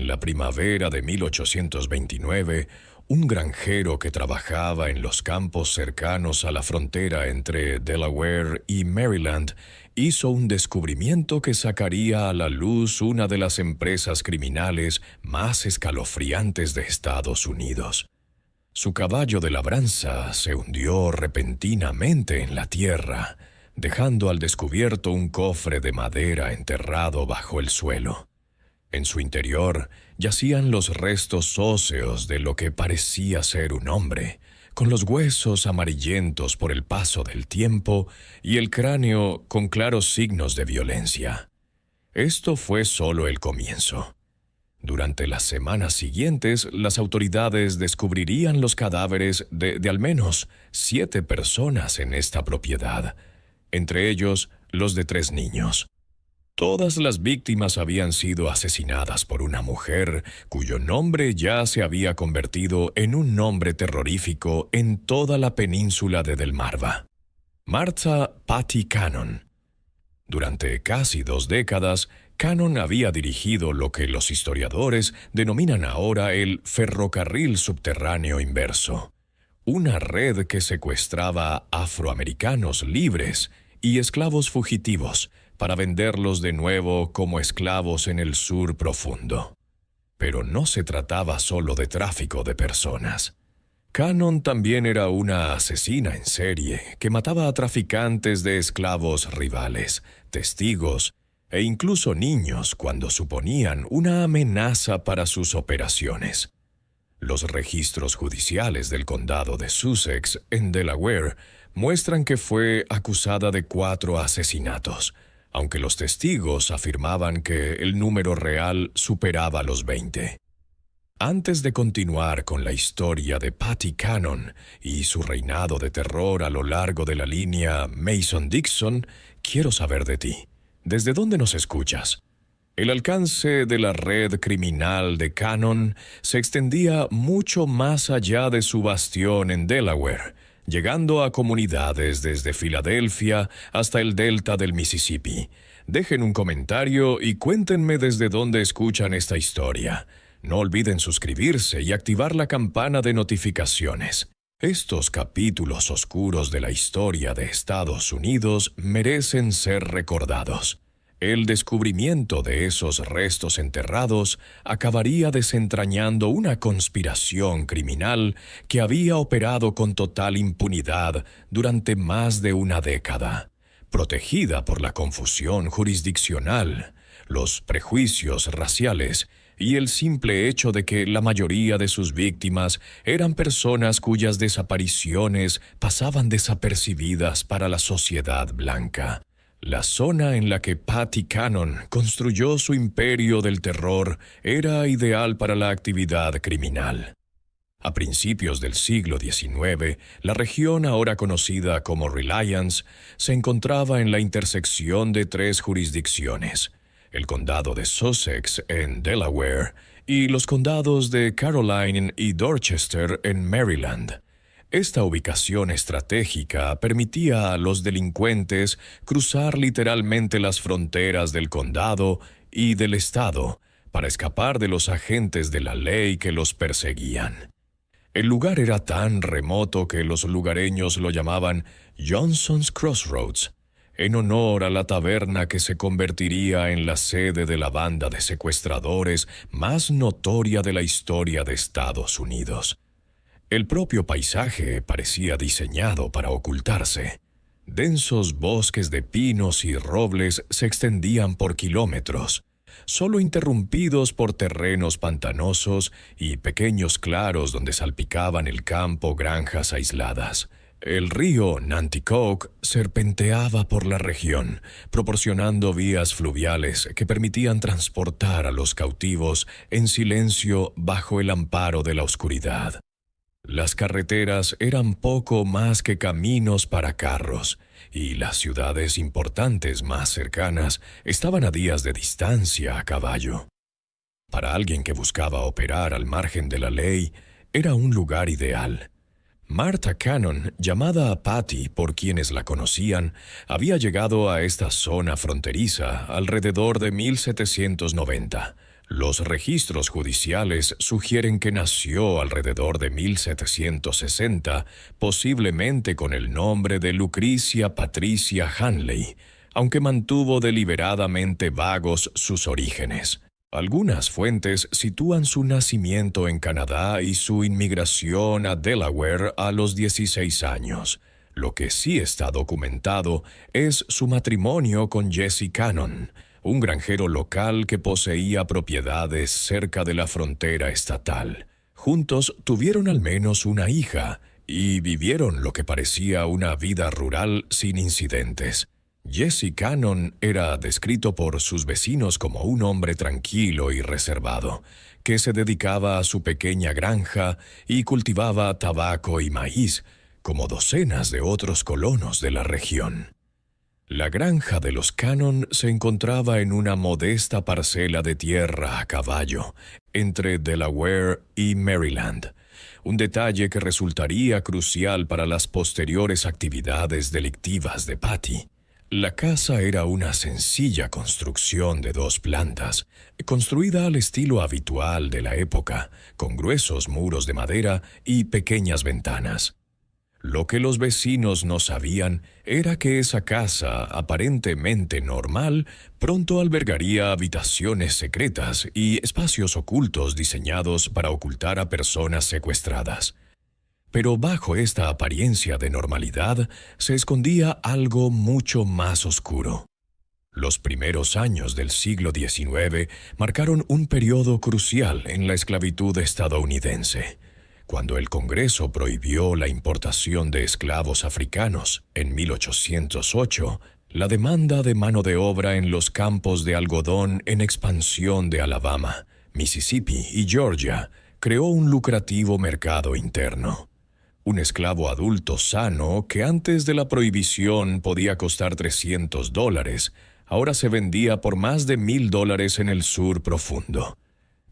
En la primavera de 1829, un granjero que trabajaba en los campos cercanos a la frontera entre Delaware y Maryland hizo un descubrimiento que sacaría a la luz una de las empresas criminales más escalofriantes de Estados Unidos. Su caballo de labranza se hundió repentinamente en la tierra, dejando al descubierto un cofre de madera enterrado bajo el suelo. En su interior yacían los restos óseos de lo que parecía ser un hombre, con los huesos amarillentos por el paso del tiempo y el cráneo con claros signos de violencia. Esto fue solo el comienzo. Durante las semanas siguientes, las autoridades descubrirían los cadáveres de al menos 7 personas en esta propiedad, entre ellos los de 3 niños. Todas las víctimas habían sido asesinadas por una mujer cuyo nombre ya se había convertido en un nombre terrorífico en toda la península de Delmarva: Martha Patty Cannon. Durante casi 2 décadas, Cannon había dirigido lo que los historiadores denominan ahora el ferrocarril subterráneo inverso, una red que secuestraba afroamericanos libres y esclavos fugitivos para venderlos de nuevo como esclavos en el sur profundo. Pero no se trataba solo de tráfico de personas. Cannon también era una asesina en serie que mataba a traficantes de esclavos rivales, testigos e incluso niños cuando suponían una amenaza para sus operaciones. Los registros judiciales del condado de Sussex, en Delaware, muestran que fue acusada de 4 asesinatos, aunque los testigos afirmaban que el número real superaba los 20. Antes de continuar con la historia de Patty Cannon y su reinado de terror a lo largo de la línea Mason-Dixon, quiero saber de ti. ¿Desde dónde nos escuchas? El alcance de la red criminal de Cannon se extendía mucho más allá de su bastión en Delaware, llegando a comunidades desde Filadelfia hasta el delta del Mississippi. Dejen un comentario y cuéntenme desde dónde escuchan esta historia. No olviden suscribirse y activar la campana de notificaciones. Estos capítulos oscuros de la historia de Estados Unidos merecen ser recordados. El descubrimiento de esos restos enterrados acabaría desentrañando una conspiración criminal que había operado con total impunidad durante más de una década, protegida por la confusión jurisdiccional, los prejuicios raciales y el simple hecho de que la mayoría de sus víctimas eran personas cuyas desapariciones pasaban desapercibidas para la sociedad blanca. La zona en la que Patty Cannon construyó su imperio del terror era ideal para la actividad criminal. A principios del siglo XIX, la región ahora conocida como Reliance se encontraba en la intersección de 3 jurisdicciones: el condado de Sussex en Delaware y los condados de Caroline y Dorchester en Maryland. Esta ubicación estratégica permitía a los delincuentes cruzar literalmente las fronteras del condado y del estado para escapar de los agentes de la ley que los perseguían. El lugar era tan remoto que los lugareños lo llamaban Johnson's Crossroads, en honor a la taberna que se convertiría en la sede de la banda de secuestradores más notoria de la historia de Estados Unidos. El propio paisaje parecía diseñado para ocultarse. Densos bosques de pinos y robles se extendían por kilómetros, solo interrumpidos por terrenos pantanosos y pequeños claros donde salpicaban el campo granjas aisladas. El río Nanticoke serpenteaba por la región, proporcionando vías fluviales que permitían transportar a los cautivos en silencio bajo el amparo de la oscuridad. Las carreteras eran poco más que caminos para carros, y las ciudades importantes más cercanas estaban a días de distancia a caballo. Para alguien que buscaba operar al margen de la ley, era un lugar ideal. Martha Cannon, llamada Patty por quienes la conocían, había llegado a esta zona fronteriza alrededor de 1790, Los registros judiciales sugieren que nació alrededor de 1760, posiblemente con el nombre de Lucrecia Patricia Hanley, aunque mantuvo deliberadamente vagos sus orígenes. Algunas fuentes sitúan su nacimiento en Canadá y su inmigración a Delaware a los 16 años. Lo que sí está documentado es su matrimonio con Jesse Cannon, un granjero local que poseía propiedades cerca de la frontera estatal. Juntos tuvieron al menos una hija y vivieron lo que parecía una vida rural sin incidentes. Jesse Cannon era descrito por sus vecinos como un hombre tranquilo y reservado, que se dedicaba a su pequeña granja y cultivaba tabaco y maíz, como docenas de otros colonos de la región. La granja de los Cannon se encontraba en una modesta parcela de tierra a caballo, entre Delaware y Maryland, un detalle que resultaría crucial para las posteriores actividades delictivas de Patty. La casa era una sencilla construcción de 2 plantas, construida al estilo habitual de la época, con gruesos muros de madera y pequeñas ventanas. Lo que los vecinos no sabían era que esa casa, aparentemente normal, pronto albergaría habitaciones secretas y espacios ocultos diseñados para ocultar a personas secuestradas. Pero bajo esta apariencia de normalidad se escondía algo mucho más oscuro. Los primeros años del siglo XIX marcaron un periodo crucial en la esclavitud estadounidense. Cuando el Congreso prohibió la importación de esclavos africanos en 1808, la demanda de mano de obra en los campos de algodón en expansión de Alabama, Mississippi y Georgia creó un lucrativo mercado interno. Un esclavo adulto sano que antes de la prohibición podía costar $300, ahora se vendía por más de $1,000 en el sur profundo.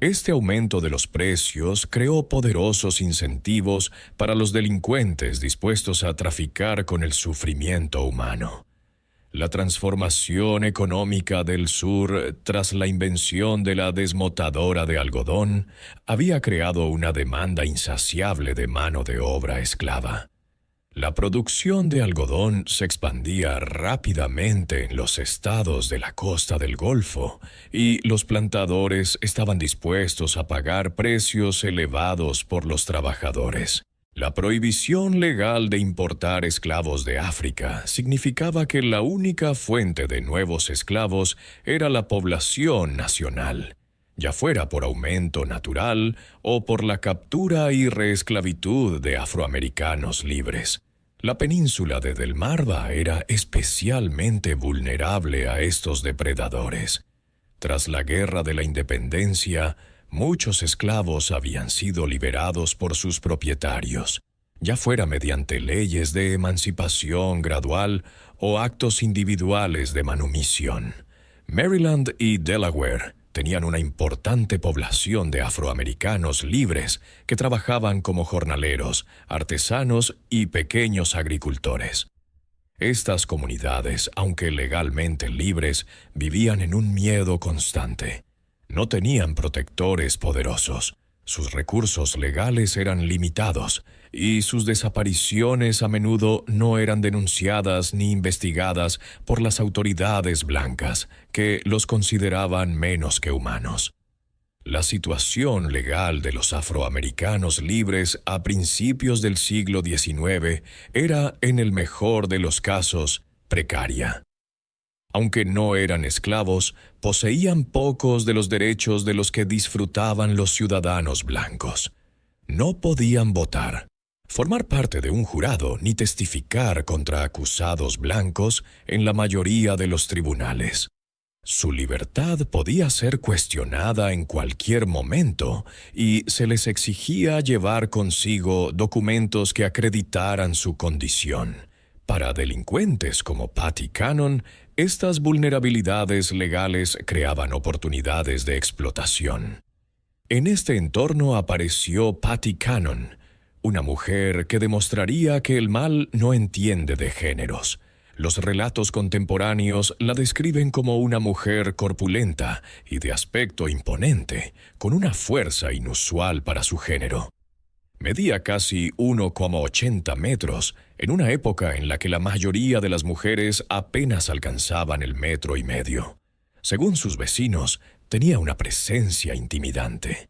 Este aumento de los precios creó poderosos incentivos para los delincuentes dispuestos a traficar con el sufrimiento humano. La transformación económica del sur tras la invención de la desmotadora de algodón había creado una demanda insaciable de mano de obra esclava. La producción de algodón se expandía rápidamente en los estados de la costa del Golfo y los plantadores estaban dispuestos a pagar precios elevados por los trabajadores. La prohibición legal de importar esclavos de África significaba que la única fuente de nuevos esclavos era la población nacional, ya fuera por aumento natural o por la captura y reesclavitud de afroamericanos libres. La península de Delmarva era especialmente vulnerable a estos depredadores. Tras la Guerra de la Independencia, muchos esclavos habían sido liberados por sus propietarios, ya fuera mediante leyes de emancipación gradual o actos individuales de manumisión. Maryland y Delaware tenían una importante población de afroamericanos libres que trabajaban como jornaleros, artesanos y pequeños agricultores. Estas comunidades, aunque legalmente libres, vivían en un miedo constante. No tenían protectores poderosos, sus recursos legales eran limitados y sus desapariciones a menudo no eran denunciadas ni investigadas por las autoridades blancas, que los consideraban menos que humanos. La situación legal de los afroamericanos libres a principios del siglo XIX era, en el mejor de los casos, precaria. Aunque no eran esclavos, poseían pocos de los derechos de los que disfrutaban los ciudadanos blancos. No podían votar, formar parte de un jurado ni testificar contra acusados blancos en la mayoría de los tribunales. Su libertad podía ser cuestionada en cualquier momento y se les exigía llevar consigo documentos que acreditaran su condición. Para delincuentes como Patty Cannon, estas vulnerabilidades legales creaban oportunidades de explotación. En este entorno apareció Patty Cannon, una mujer que demostraría que el mal no entiende de géneros. Los relatos contemporáneos la describen como una mujer corpulenta y de aspecto imponente, con una fuerza inusual para su género. Medía casi 1,80 metros, en una época en la que la mayoría de las mujeres apenas alcanzaban el 1,5 metros. Según sus vecinos, tenía una presencia intimidante.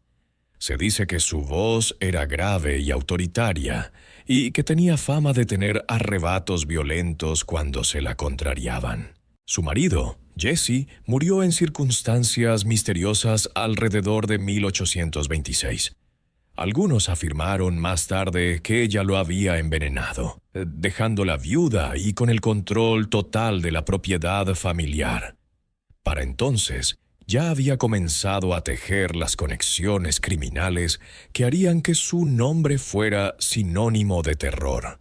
Se dice que su voz era grave y autoritaria, y que tenía fama de tener arrebatos violentos cuando se la contrariaban. Su marido, Jesse, murió en circunstancias misteriosas alrededor de 1826. Algunos afirmaron más tarde que ella lo había envenenado, dejándola viuda y con el control total de la propiedad familiar. Para entonces, ya había comenzado a tejer las conexiones criminales que harían que su nombre fuera sinónimo de terror.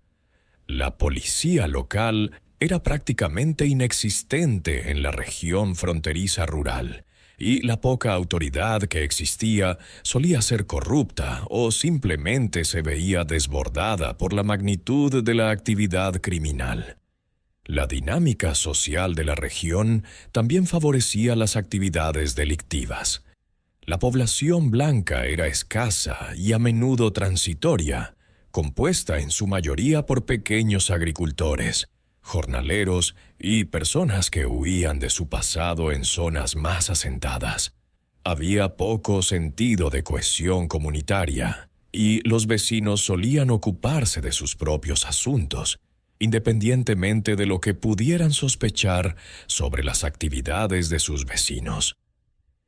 La policía local era prácticamente inexistente en la región fronteriza rural, y la poca autoridad que existía solía ser corrupta o simplemente se veía desbordada por la magnitud de la actividad criminal. La dinámica social de la región también favorecía las actividades delictivas. La población blanca era escasa y a menudo transitoria, compuesta en su mayoría por pequeños agricultores, jornaleros y personas que huían de su pasado en zonas más asentadas. Había poco sentido de cohesión comunitaria, y los vecinos solían ocuparse de sus propios asuntos, independientemente de lo que pudieran sospechar sobre las actividades de sus vecinos.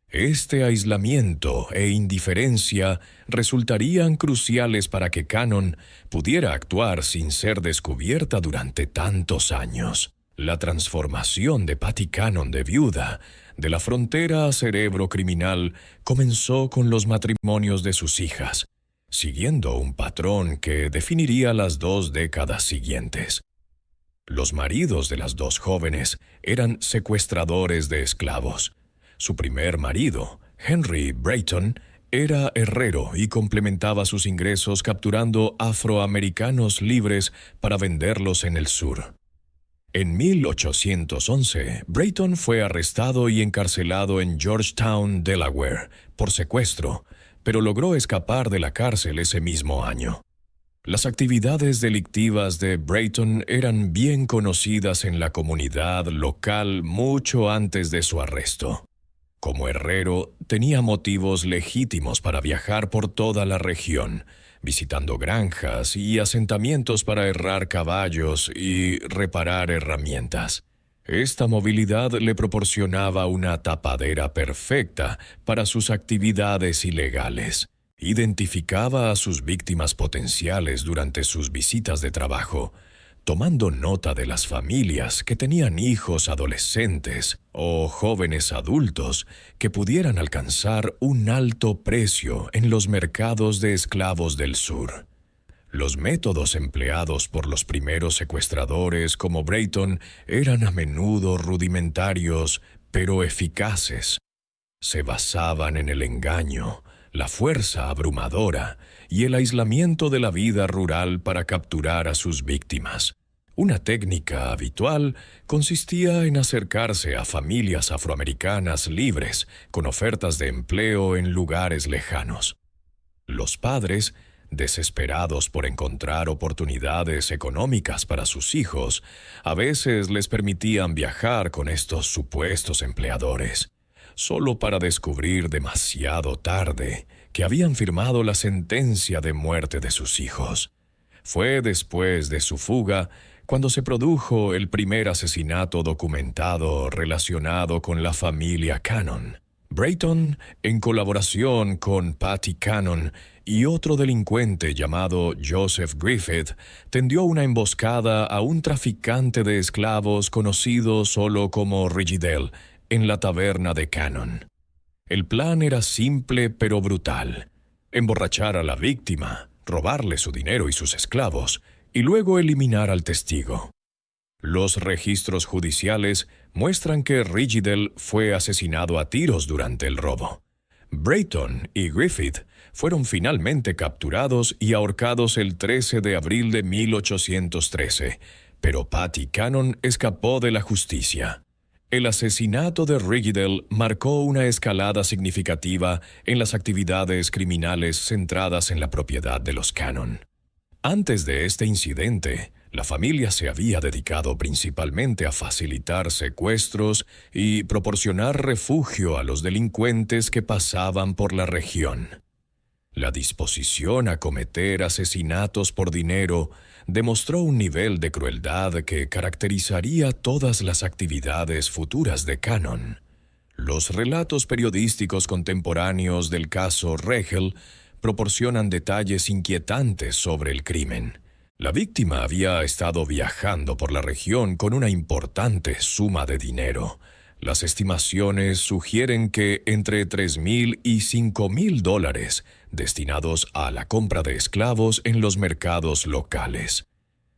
Este aislamiento e indiferencia resultarían cruciales para que Cannon pudiera actuar sin ser descubierta durante tantos años. La transformación de Patty Cannon de viuda, de la frontera a cerebro criminal, comenzó con los matrimonios de sus hijas, siguiendo un patrón que definiría las 2 décadas siguientes. Los maridos de las 2 jóvenes eran secuestradores de esclavos. Su primer marido, Henry Brayton, era herrero y complementaba sus ingresos capturando afroamericanos libres para venderlos en el sur. En 1811, Brayton fue arrestado y encarcelado en Georgetown, Delaware, por secuestro, pero logró escapar de la cárcel ese mismo año. Las actividades delictivas de Brayton eran bien conocidas en la comunidad local mucho antes de su arresto. Como herrero, tenía motivos legítimos para viajar por toda la región, visitando granjas y asentamientos para herrar caballos y reparar herramientas. Esta movilidad le proporcionaba una tapadera perfecta para sus actividades ilegales. Identificaba a sus víctimas potenciales durante sus visitas de trabajo, tomando nota de las familias que tenían hijos adolescentes o jóvenes adultos que pudieran alcanzar un alto precio en los mercados de esclavos del sur. Los métodos empleados por los primeros secuestradores como Brayton eran a menudo rudimentarios, pero eficaces. Se basaban en el engaño, la fuerza abrumadora y el aislamiento de la vida rural para capturar a sus víctimas. Una técnica habitual consistía en acercarse a familias afroamericanas libres con ofertas de empleo en lugares lejanos. Los padres, desesperados por encontrar oportunidades económicas para sus hijos, a veces les permitían viajar con estos supuestos empleadores, solo para descubrir demasiado tarde que habían firmado la sentencia de muerte de sus hijos. Fue después de su fuga cuando se produjo el primer asesinato documentado relacionado con la familia Cannon. Brayton, en colaboración con Patty Cannon y otro delincuente llamado Joseph Griffith, tendió una emboscada a un traficante de esclavos conocido solo como Rigidel, en la taberna de Cannon. El plan era simple pero brutal: emborrachar a la víctima, robarle su dinero y sus esclavos, y luego eliminar al testigo. Los registros judiciales muestran que Rigidel fue asesinado a tiros durante el robo. Brayton y Griffith fueron finalmente capturados y ahorcados el 13 de abril de 1813, Pero Patty Cannon escapó de la justicia. El asesinato de Riggedale marcó una escalada significativa en las actividades criminales centradas en la propiedad de los Cannon. Antes de este incidente, la familia se había dedicado principalmente a facilitar secuestros y proporcionar refugio a los delincuentes que pasaban por la región. La disposición a cometer asesinatos por dinero demostró un nivel de crueldad que caracterizaría todas las actividades futuras de Cannon. Los relatos periodísticos contemporáneos del caso Regel proporcionan detalles inquietantes sobre el crimen. La víctima había estado viajando por la región con una importante suma de dinero. Las estimaciones sugieren que entre $3,000 y $5,000 destinados a la compra de esclavos en los mercados locales.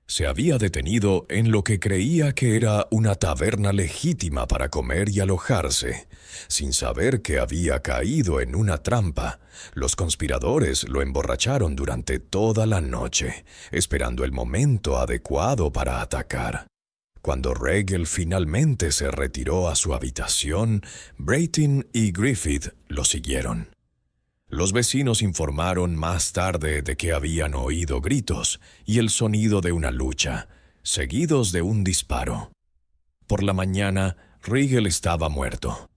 Se había detenido en lo que creía que era una taberna legítima para comer y alojarse. Sin saber que había caído en una trampa, los conspiradores lo emborracharon durante toda la noche, esperando el momento adecuado para atacar. Cuando Regel finalmente se retiró a su habitación, Breitin y Griffith lo siguieron. Los vecinos informaron más tarde de que habían oído gritos y el sonido de una lucha, seguidos de un disparo. Por la mañana, Regel estaba muerto.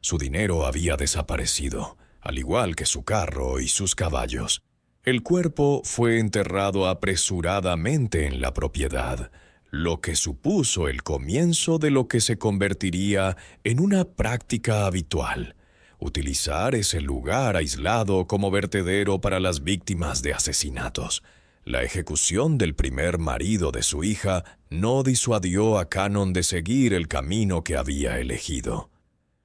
Su dinero había desaparecido, al igual que su carro y sus caballos. El cuerpo fue enterrado apresuradamente en la propiedad, lo que supuso el comienzo de lo que se convertiría en una práctica habitual: utilizar ese lugar aislado como vertedero para las víctimas de asesinatos. La ejecución del primer marido de su hija no disuadió a Cannon de seguir el camino que había elegido.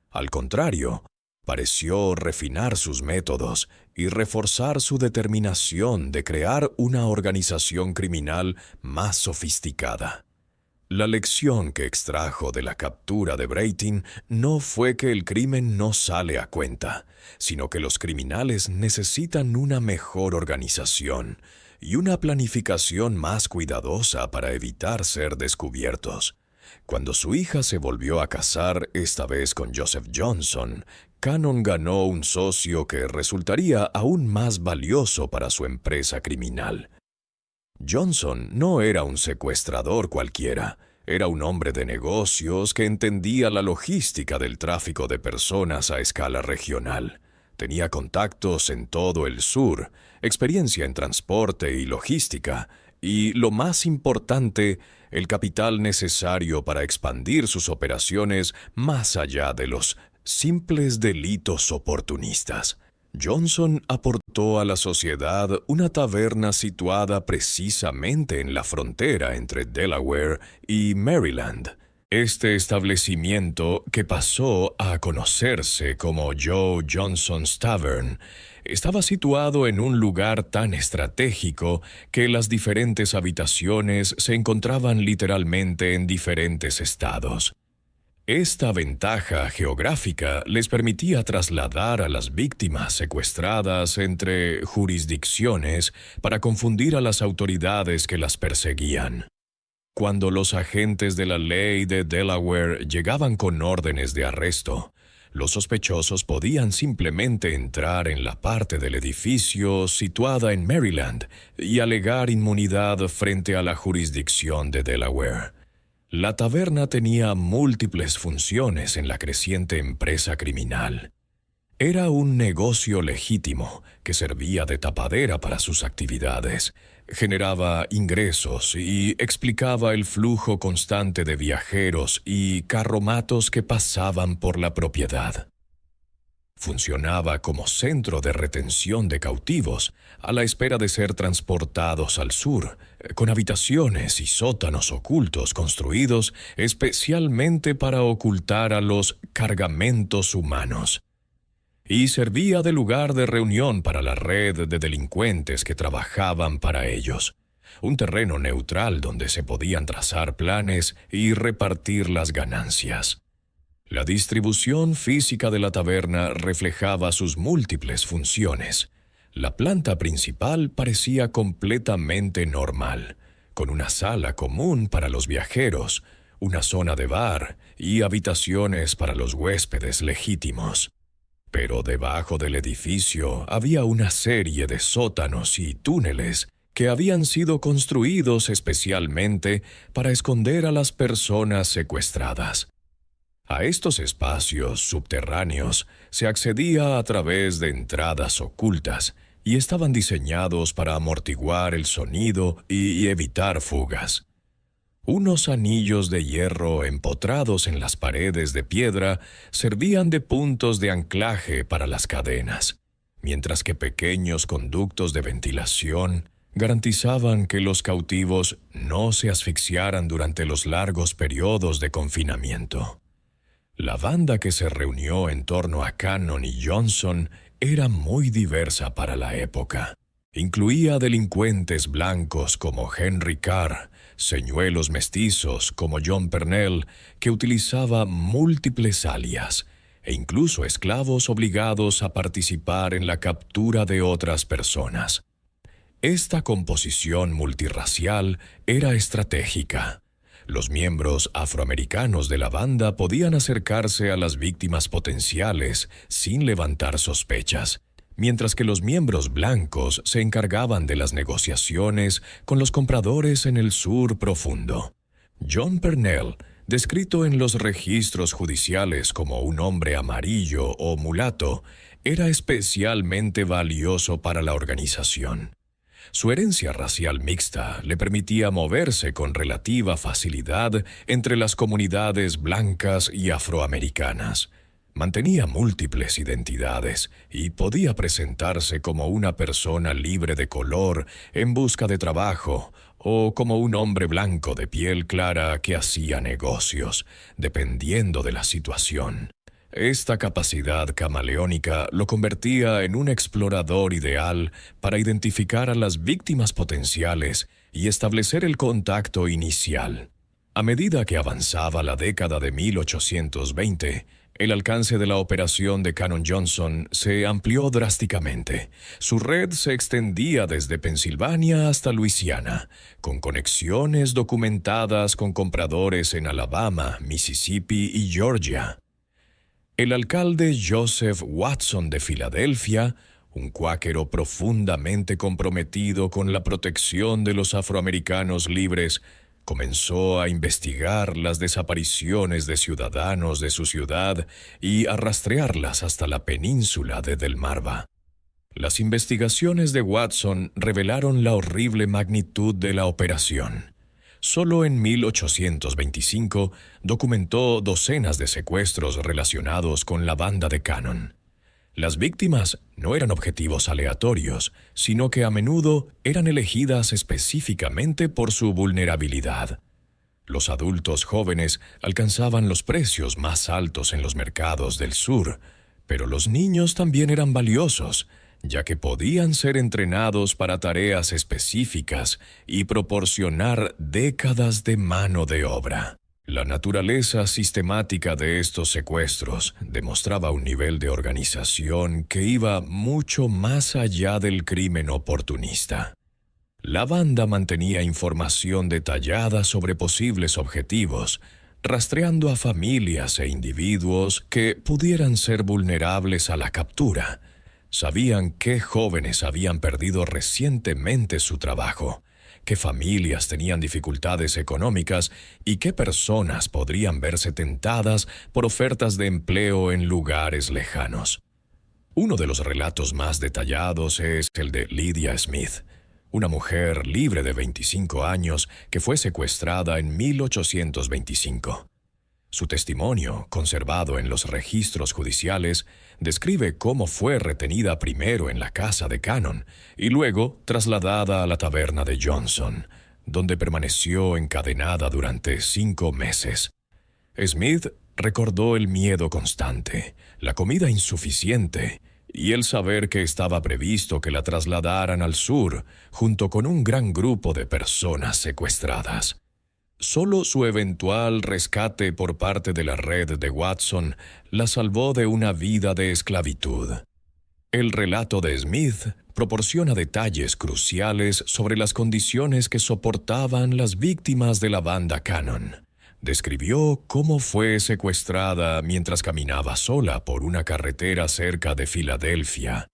Al contrario, pareció refinar sus métodos y reforzar su determinación de crear una organización criminal más sofisticada. La lección que extrajo de la captura de Breitin no fue que el crimen no sale a cuenta, sino que los criminales necesitan una mejor organización y una planificación más cuidadosa para evitar ser descubiertos. Cuando su hija se volvió a casar, esta vez con Joseph Johnson, Cannon ganó un socio que resultaría aún más valioso para su empresa criminal. Johnson no era un secuestrador cualquiera, era un hombre de negocios que entendía la logística del tráfico de personas a escala regional. Tenía contactos en todo el sur, experiencia en transporte y logística, y, lo más importante, el capital necesario para expandir sus operaciones más allá de los simples delitos oportunistas. Johnson aportó a la sociedad una taberna situada precisamente en la frontera entre Delaware y Maryland. Este establecimiento, que pasó a conocerse como Joe Johnson's Tavern, estaba situado en un lugar tan estratégico que las diferentes habitaciones se encontraban literalmente en diferentes estados. Esta ventaja geográfica les permitía trasladar a las víctimas secuestradas entre jurisdicciones para confundir a las autoridades que las perseguían. Cuando los agentes de la ley de Delaware llegaban con órdenes de arresto, los sospechosos podían simplemente entrar en la parte del edificio situada en Maryland y alegar inmunidad frente a la jurisdicción de Delaware. La taberna tenía múltiples funciones en la creciente empresa criminal. Era un negocio legítimo que servía de tapadera para sus actividades, generaba ingresos y explicaba el flujo constante de viajeros y carromatos que pasaban por la propiedad. Funcionaba como centro de retención de cautivos a la espera de ser transportados al sur, con habitaciones y sótanos ocultos construidos especialmente para ocultar a los cargamentos humanos. Y servía de lugar de reunión para la red de delincuentes que trabajaban para ellos. Un terreno neutral donde se podían trazar planes y repartir las ganancias. La distribución física de la taberna reflejaba sus múltiples funciones. La planta principal parecía completamente normal, con una sala común para los viajeros, una zona de bar y habitaciones para los huéspedes legítimos. Pero debajo del edificio había una serie de sótanos y túneles que habían sido construidos especialmente para esconder a las personas secuestradas. A estos espacios subterráneos se accedía a través de entradas ocultas y estaban diseñados para amortiguar el sonido y evitar fugas. Unos anillos de hierro empotrados en las paredes de piedra servían de puntos de anclaje para las cadenas, mientras que pequeños conductos de ventilación garantizaban que los cautivos no se asfixiaran durante los largos periodos de confinamiento. La banda que se reunió en torno a Cannon y Johnson era muy diversa para la época. Incluía delincuentes blancos como Henry Carr, señuelos mestizos como John Purnell, que utilizaba múltiples alias, e incluso esclavos obligados a participar en la captura de otras personas. Esta composición multirracial era estratégica. Los miembros afroamericanos de la banda podían acercarse a las víctimas potenciales sin levantar sospechas, mientras que los miembros blancos se encargaban de las negociaciones con los compradores en el sur profundo. John Purnell, descrito en los registros judiciales como un hombre amarillo o mulato, era especialmente valioso para la organización. Su herencia racial mixta le permitía moverse con relativa facilidad entre las comunidades blancas y afroamericanas. Mantenía múltiples identidades y podía presentarse como una persona libre de color en busca de trabajo o como un hombre blanco de piel clara que hacía negocios, dependiendo de la situación. Esta capacidad camaleónica lo convertía en un explorador ideal para identificar a las víctimas potenciales y establecer el contacto inicial. A medida que avanzaba la década de 1820, el alcance de la operación de Cannon Johnson se amplió drásticamente. Su red se extendía desde Pensilvania hasta Luisiana, con conexiones documentadas con compradores en Alabama, Mississippi y Georgia. El alcalde Joseph Watson de Filadelfia, un cuáquero profundamente comprometido con la protección de los afroamericanos libres, comenzó a investigar las desapariciones de ciudadanos de su ciudad y a rastrearlas hasta la península de Delmarva. Las investigaciones de Watson revelaron la horrible magnitud de la operación. Solo en 1825 documentó docenas de secuestros relacionados con la banda de Cannon. Las víctimas no eran objetivos aleatorios, sino que a menudo eran elegidas específicamente por su vulnerabilidad. Los adultos jóvenes alcanzaban los precios más altos en los mercados del sur, pero los niños también eran valiosos, ya que podían ser entrenados para tareas específicas y proporcionar décadas de mano de obra. La naturaleza sistemática de estos secuestros demostraba un nivel de organización que iba mucho más allá del crimen oportunista. La banda mantenía información detallada sobre posibles objetivos, rastreando a familias e individuos que pudieran ser vulnerables a la captura. Sabían qué jóvenes habían perdido recientemente su trabajo, qué familias tenían dificultades económicas y qué personas podrían verse tentadas por ofertas de empleo en lugares lejanos. Uno de los relatos más detallados es el de Lydia Smith, una mujer libre de 25 años que fue secuestrada en 1825. Su testimonio, conservado en los registros judiciales, describe cómo fue retenida primero en la casa de Cannon y luego trasladada a la taberna de Johnson, donde permaneció encadenada durante 5 meses. Smith recordó el miedo constante, la comida insuficiente y el saber que estaba previsto que la trasladaran al sur junto con un gran grupo de personas secuestradas. Solo su eventual rescate por parte de la red de Watson la salvó de una vida de esclavitud. El relato de Smith proporciona detalles cruciales sobre las condiciones que soportaban las víctimas de la banda Cannon. Describió cómo fue secuestrada mientras caminaba sola por una carretera cerca de Filadelfia,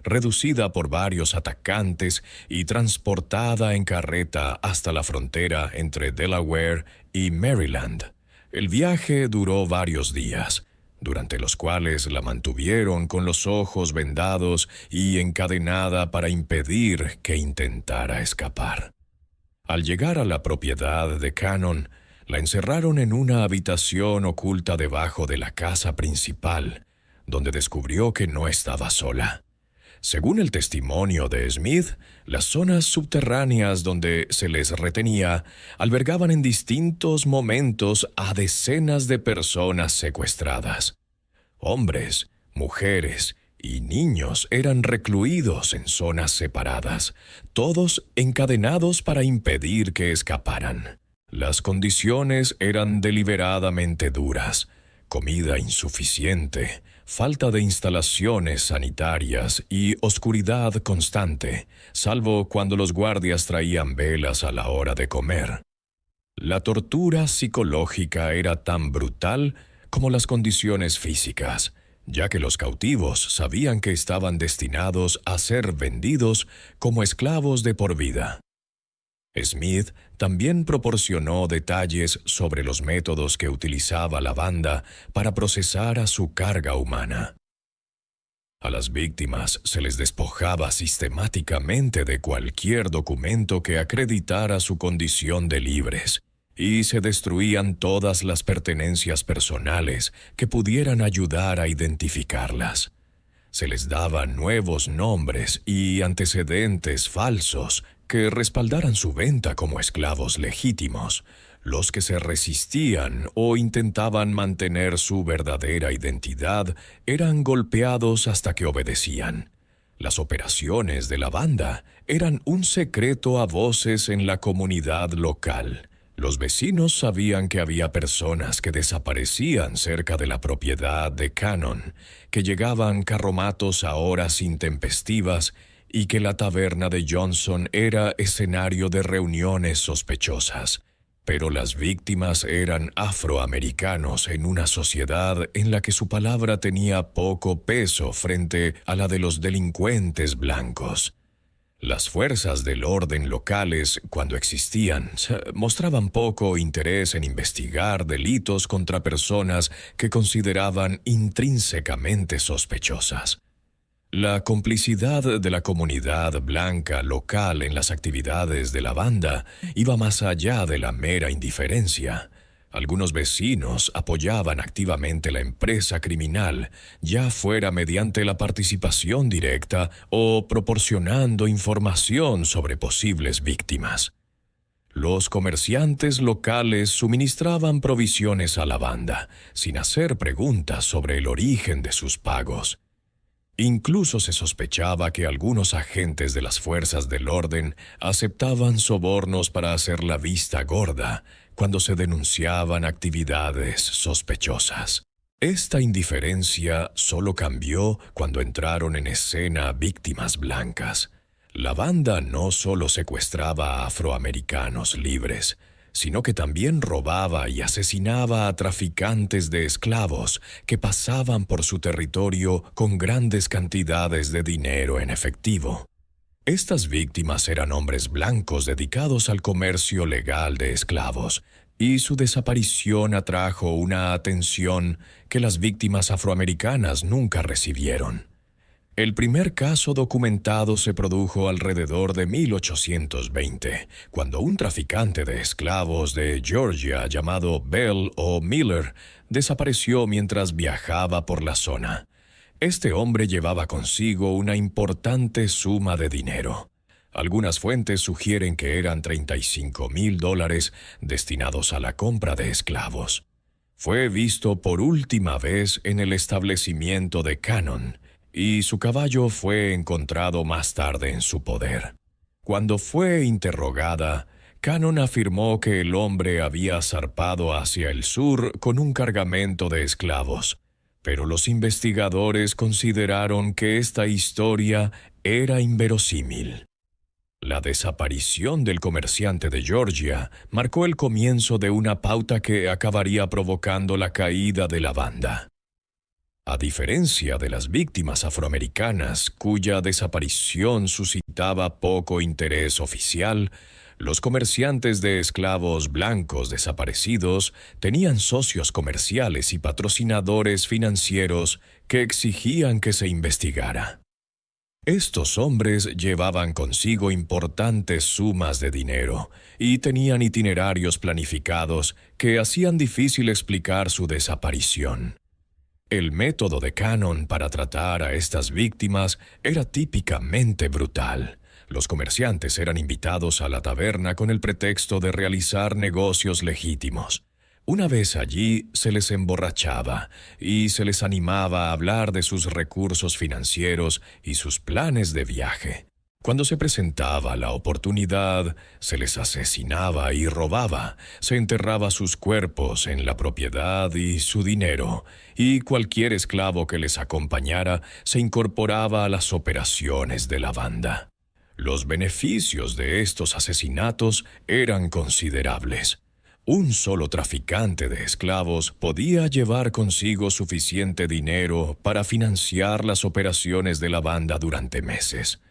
reducida por varios atacantes y transportada en carreta hasta la frontera entre Delaware y Maryland. El viaje duró varios días, durante los cuales la mantuvieron con los ojos vendados y encadenada para impedir que intentara escapar. Al llegar a la propiedad de Cannon, la encerraron en una habitación oculta debajo de la casa principal, donde descubrió que no estaba sola. Según el testimonio de Smith, las zonas subterráneas donde se les retenía albergaban en distintos momentos a decenas de personas secuestradas. Hombres, mujeres y niños eran recluidos en zonas separadas, todos encadenados para impedir que escaparan. Las condiciones eran deliberadamente duras: comida insuficiente, falta de instalaciones sanitarias y oscuridad constante, salvo cuando los guardias traían velas a la hora de comer. La tortura psicológica era tan brutal como las condiciones físicas, ya que los cautivos sabían que estaban destinados a ser vendidos como esclavos de por vida. Smith también proporcionó detalles sobre los métodos que utilizaba la banda para procesar a su carga humana. A las víctimas se les despojaba sistemáticamente de cualquier documento que acreditara su condición de libres, y se destruían todas las pertenencias personales que pudieran ayudar a identificarlas. Se les daban nuevos nombres y antecedentes falsos que respaldaran su venta como esclavos legítimos. Los que se resistían o intentaban mantener su verdadera identidad eran golpeados hasta que obedecían. Las operaciones de la banda eran un secreto a voces en la comunidad local. Los vecinos sabían que había personas que desaparecían cerca de la propiedad de Cannon, que llegaban carromatos a horas intempestivas y que la taberna de Johnson era escenario de reuniones sospechosas. Pero las víctimas eran afroamericanos en una sociedad en la que su palabra tenía poco peso frente a la de los delincuentes blancos. Las fuerzas del orden locales, cuando existían, mostraban poco interés en investigar delitos contra personas que consideraban intrínsecamente sospechosas. La complicidad de la comunidad blanca local en las actividades de la banda iba más allá de la mera indiferencia. Algunos vecinos apoyaban activamente la empresa criminal, ya fuera mediante la participación directa o proporcionando información sobre posibles víctimas. Los comerciantes locales suministraban provisiones a la banda, sin hacer preguntas sobre el origen de sus pagos. Incluso se sospechaba que algunos agentes de las fuerzas del orden aceptaban sobornos para hacer la vista gorda cuando se denunciaban actividades sospechosas. Esta indiferencia solo cambió cuando entraron en escena víctimas blancas. La banda no solo secuestraba a afroamericanos libres, sino que también robaba y asesinaba a traficantes de esclavos que pasaban por su territorio con grandes cantidades de dinero en efectivo. Estas víctimas eran hombres blancos dedicados al comercio legal de esclavos, y su desaparición atrajo una atención que las víctimas afroamericanas nunca recibieron. El primer caso documentado se produjo alrededor de 1820, cuando un traficante de esclavos de Georgia llamado Bell o Miller desapareció mientras viajaba por la zona. Este hombre llevaba consigo una importante suma de dinero. Algunas fuentes sugieren que eran $35,000 destinados a la compra de esclavos. Fue visto por última vez en el establecimiento de Cannon, y su caballo fue encontrado más tarde en su poder. Cuando fue interrogada, Cannon afirmó que el hombre había zarpado hacia el sur con un cargamento de esclavos, Pero los investigadores consideraron que esta historia era inverosímil. La desaparición del comerciante de Georgia marcó el comienzo de una pauta que acabaría provocando la caída de la banda. A diferencia de las víctimas afroamericanas, cuya desaparición suscitaba poco interés oficial, los comerciantes de esclavos blancos desaparecidos tenían socios comerciales y patrocinadores financieros que exigían que se investigara. Estos hombres llevaban consigo importantes sumas de dinero y tenían itinerarios planificados que hacían difícil explicar su desaparición. El método de Cannon para tratar a estas víctimas era típicamente brutal. Los comerciantes eran invitados a la taberna con el pretexto de realizar negocios legítimos. Una vez allí se les emborrachaba y se les animaba a hablar de sus recursos financieros y sus planes de viaje. Cuando se presentaba la oportunidad, se les asesinaba y robaba, se enterraba sus cuerpos en la propiedad y su dinero, y cualquier esclavo que les acompañara se incorporaba a las operaciones de la banda. Los beneficios de estos asesinatos eran considerables. Un solo traficante de esclavos podía llevar consigo suficiente dinero para financiar las operaciones de la banda durante meses.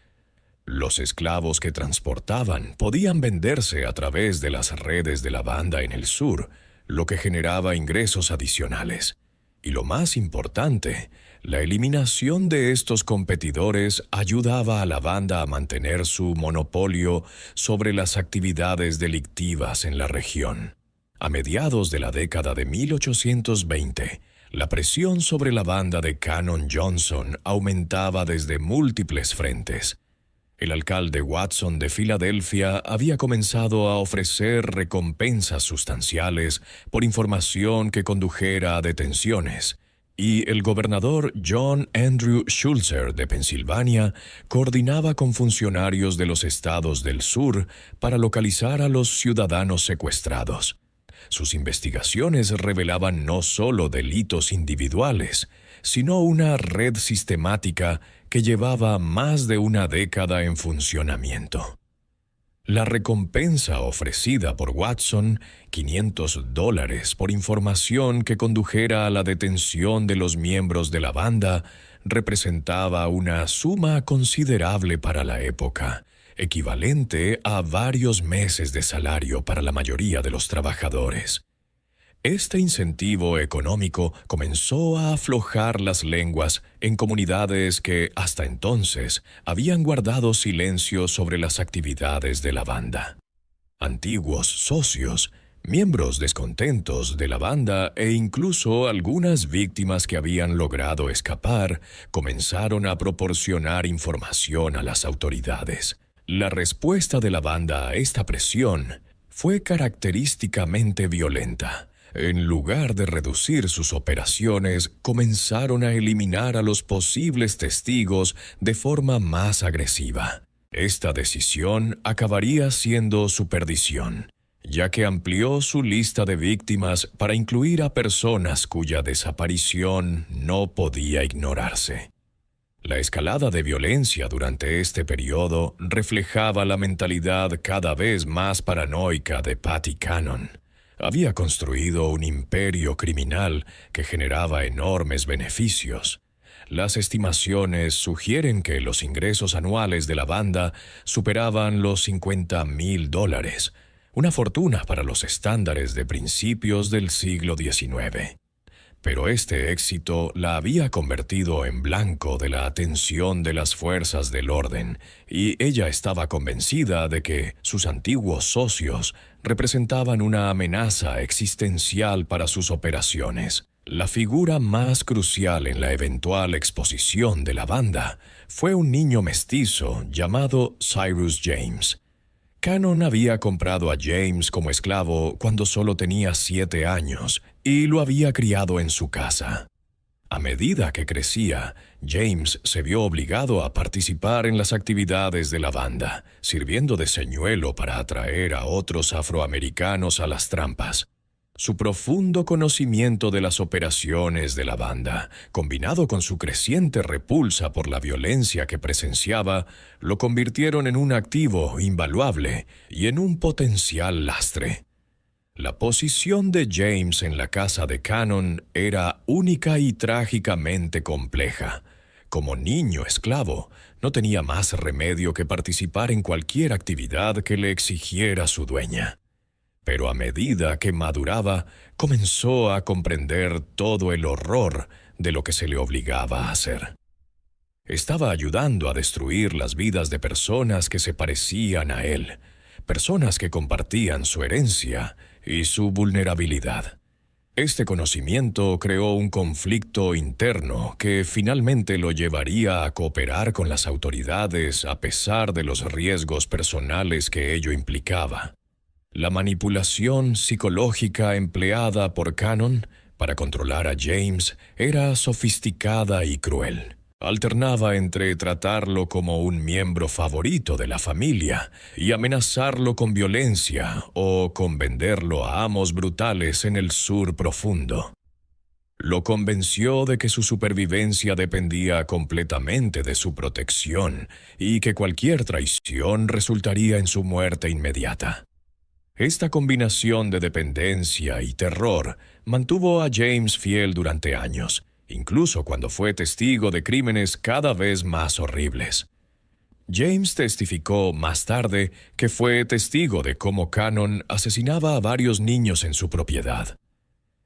Los esclavos que transportaban podían venderse a través de las redes de la banda en el sur, lo que generaba ingresos adicionales. Y lo más importante, la eliminación de estos competidores ayudaba a la banda a mantener su monopolio sobre las actividades delictivas en la región. A mediados de la década de 1820, la presión sobre la banda de Cannon Johnson aumentaba desde múltiples frentes. El alcalde Watson de Filadelfia había comenzado a ofrecer recompensas sustanciales por información que condujera a detenciones, y el gobernador John Andrew Schulzer de Pensilvania coordinaba con funcionarios de los estados del sur para localizar a los ciudadanos secuestrados. Sus investigaciones revelaban no solo delitos individuales, sino una red sistemática que llevaba más de una década en funcionamiento. La recompensa ofrecida por Watson, $500 por información que condujera a la detención de los miembros de la banda, representaba una suma considerable para la época, equivalente a varios meses de salario para la mayoría de los trabajadores. Este incentivo económico comenzó a aflojar las lenguas en comunidades que, hasta entonces, habían guardado silencio sobre las actividades de la banda. Antiguos socios, miembros descontentos de la banda e incluso algunas víctimas que habían logrado escapar, comenzaron a proporcionar información a las autoridades. La respuesta de la banda a esta presión fue característicamente violenta. En lugar de reducir sus operaciones, comenzaron a eliminar a los posibles testigos de forma más agresiva. Esta decisión acabaría siendo su perdición, ya que amplió su lista de víctimas para incluir a personas cuya desaparición no podía ignorarse. La escalada de violencia durante este periodo reflejaba la mentalidad cada vez más paranoica de Patty Cannon. Había construido un imperio criminal que generaba enormes beneficios. Las estimaciones sugieren que los ingresos anuales de la banda superaban los $50,000, una fortuna para los estándares de principios del siglo XIX. Pero este éxito la había convertido en blanco de la atención de las fuerzas del orden, y ella estaba convencida de que sus antiguos socios representaban una amenaza existencial para sus operaciones. La figura más crucial en la eventual exposición de la banda fue un niño mestizo llamado Cyrus James. Cannon había comprado a James como esclavo cuando solo tenía 7 años y lo había criado en su casa. A medida que crecía, James se vio obligado a participar en las actividades de la banda, sirviendo de señuelo para atraer a otros afroamericanos a las trampas. Su profundo conocimiento de las operaciones de la banda, combinado con su creciente repulsa por la violencia que presenciaba, lo convirtieron en un activo invaluable y en un potencial lastre. La posición de James en la casa de Cannon era única y trágicamente compleja. Como niño esclavo, no tenía más remedio que participar en cualquier actividad que le exigiera su dueña. Pero a medida que maduraba, comenzó a comprender todo el horror de lo que se le obligaba a hacer. Estaba ayudando a destruir las vidas de personas que se parecían a él, personas que compartían su herencia y su vulnerabilidad. Este conocimiento creó un conflicto interno que finalmente lo llevaría a cooperar con las autoridades a pesar de los riesgos personales que ello implicaba. La manipulación psicológica empleada por Cannon para controlar a James era sofisticada y cruel. Alternaba entre tratarlo como un miembro favorito de la familia y amenazarlo con violencia o con venderlo a amos brutales en el sur profundo. Lo convenció de que su supervivencia dependía completamente de su protección y que cualquier traición resultaría en su muerte inmediata. Esta combinación de dependencia y terror mantuvo a James fiel durante años, incluso cuando fue testigo de crímenes cada vez más horribles. James testificó más tarde que fue testigo de cómo Cannon asesinaba a varios niños en su propiedad.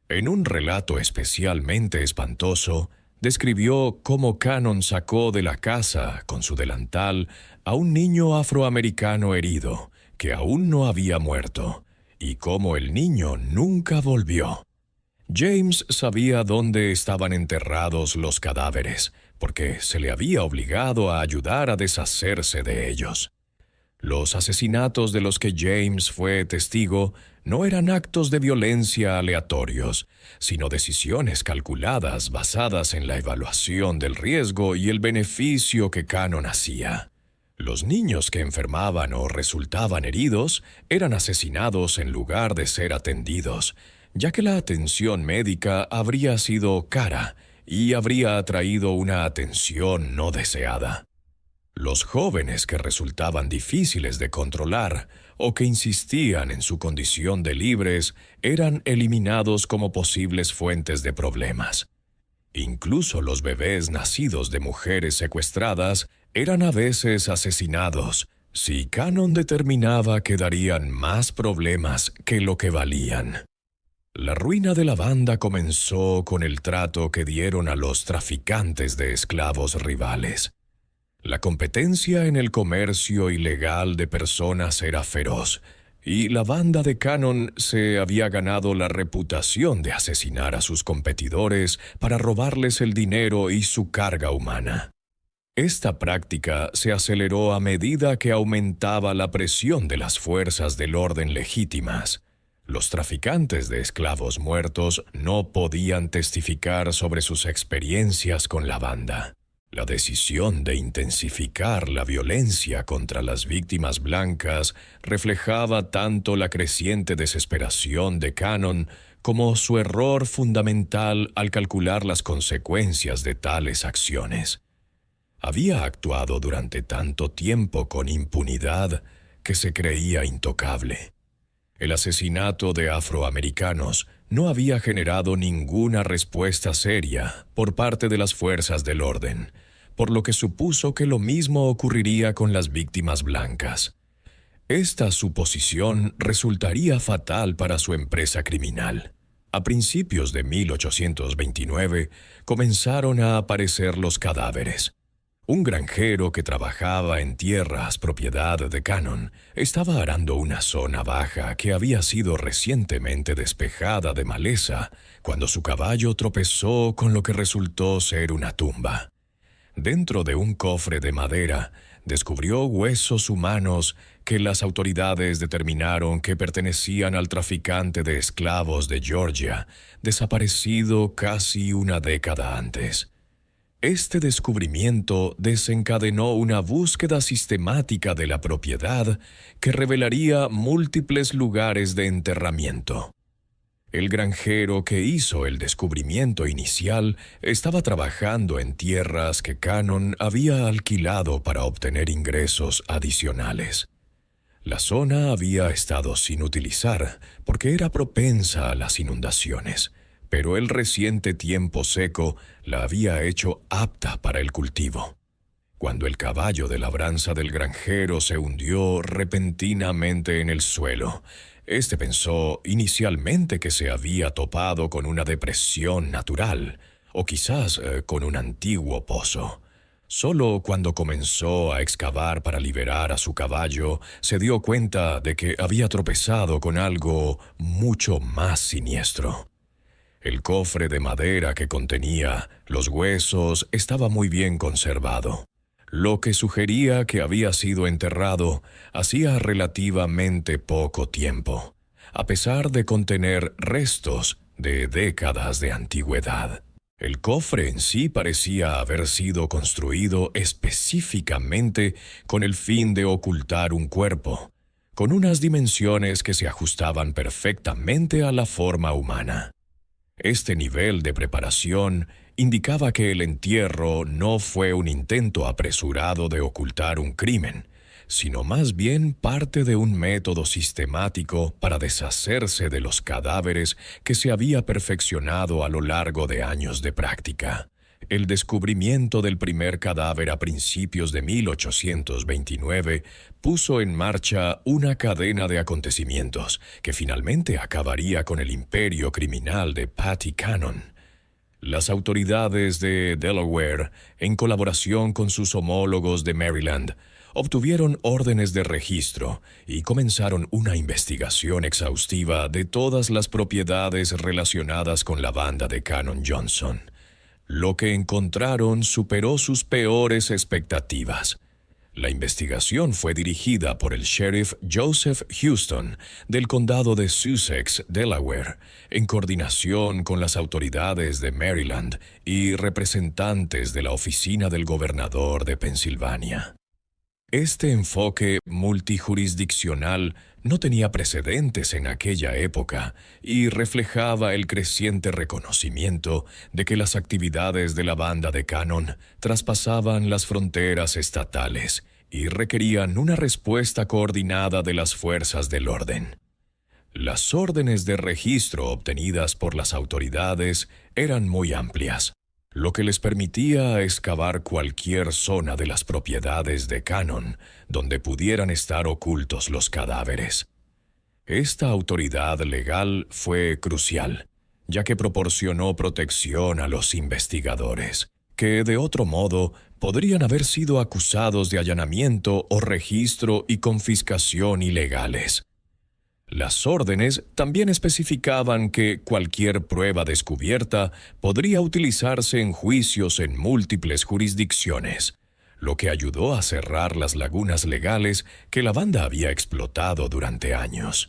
En un relato especialmente espantoso, describió cómo Cannon sacó de la casa, con su delantal, a un niño afroamericano herido, que aún no había muerto, y cómo el niño nunca volvió. James sabía dónde estaban enterrados los cadáveres, porque se le había obligado a ayudar a deshacerse de ellos. Los asesinatos de los que James fue testigo no eran actos de violencia aleatorios, sino decisiones calculadas basadas en la evaluación del riesgo y el beneficio que Cannon hacía. Los niños que enfermaban o resultaban heridos eran asesinados en lugar de ser atendidos, ya que la atención médica habría sido cara y habría atraído una atención no deseada. Los jóvenes que resultaban difíciles de controlar o que insistían en su condición de libres eran eliminados como posibles fuentes de problemas. Incluso los bebés nacidos de mujeres secuestradas eran a veces asesinados si Cannon determinaba que darían más problemas que lo que valían. La ruina de la banda comenzó con el trato que dieron a los traficantes de esclavos rivales. La competencia en el comercio ilegal de personas era feroz, y la banda de Cannon se había ganado la reputación de asesinar a sus competidores para robarles el dinero y su carga humana. Esta práctica se aceleró a medida que aumentaba la presión de las fuerzas del orden legítimas. Los traficantes de esclavos muertos no podían testificar sobre sus experiencias con la banda. La decisión de intensificar la violencia contra las víctimas blancas reflejaba tanto la creciente desesperación de Cannon como su error fundamental al calcular las consecuencias de tales acciones. Había actuado durante tanto tiempo con impunidad que se creía intocable. El asesinato de afroamericanos no había generado ninguna respuesta seria por parte de las fuerzas del orden, por lo que supuso que lo mismo ocurriría con las víctimas blancas. Esta suposición resultaría fatal para su empresa criminal. A principios de 1829 comenzaron a aparecer los cadáveres. Un granjero que trabajaba en tierras propiedad de Cannon estaba arando una zona baja que había sido recientemente despejada de maleza cuando su caballo tropezó con lo que resultó ser una tumba. Dentro de un cofre de madera, descubrió huesos humanos que las autoridades determinaron que pertenecían al traficante de esclavos de Georgia, desaparecido casi una década antes. Este descubrimiento desencadenó una búsqueda sistemática de la propiedad que revelaría múltiples lugares de enterramiento. El granjero que hizo el descubrimiento inicial estaba trabajando en tierras que Cannon había alquilado para obtener ingresos adicionales. La zona había estado sin utilizar porque era propensa a las inundaciones, pero el reciente tiempo seco la había hecho apta para el cultivo. Cuando el caballo de labranza del granjero se hundió repentinamente en el suelo, este pensó inicialmente que se había topado con una depresión natural, o quizás con un antiguo pozo. Solo cuando comenzó a excavar para liberar a su caballo, se dio cuenta de que había tropezado con algo mucho más siniestro. El cofre de madera que contenía los huesos estaba muy bien conservado, lo que sugería que había sido enterrado hacía relativamente poco tiempo, a pesar de contener restos de décadas de antigüedad. El cofre en sí parecía haber sido construido específicamente con el fin de ocultar un cuerpo, con unas dimensiones que se ajustaban perfectamente a la forma humana. Este nivel de preparación indicaba que el entierro no fue un intento apresurado de ocultar un crimen, sino más bien parte de un método sistemático para deshacerse de los cadáveres que se había perfeccionado a lo largo de años de práctica. El descubrimiento del primer cadáver a principios de 1829 puso en marcha una cadena de acontecimientos que finalmente acabaría con el imperio criminal de Patty Cannon. Las autoridades de Delaware, en colaboración con sus homólogos de Maryland, obtuvieron órdenes de registro y comenzaron una investigación exhaustiva de todas las propiedades relacionadas con la banda de Cannon Johnson. Lo que encontraron superó sus peores expectativas. La investigación fue dirigida por el sheriff Joseph Houston del condado de Sussex, Delaware, en coordinación con las autoridades de Maryland y representantes de la oficina del gobernador de Pensilvania. Este enfoque multijurisdiccional no tenía precedentes en aquella época y reflejaba el creciente reconocimiento de que las actividades de la banda de Cannon traspasaban las fronteras estatales y requerían una respuesta coordinada de las fuerzas del orden. Las órdenes de registro obtenidas por las autoridades eran muy amplias, lo que les permitía excavar cualquier zona de las propiedades de Cannon donde pudieran estar ocultos los cadáveres. Esta autoridad legal fue crucial, ya que proporcionó protección a los investigadores, que de otro modo podrían haber sido acusados de allanamiento o registro y confiscación ilegales. Las órdenes también especificaban que cualquier prueba descubierta podría utilizarse en juicios en múltiples jurisdicciones, lo que ayudó a cerrar las lagunas legales que la banda había explotado durante años.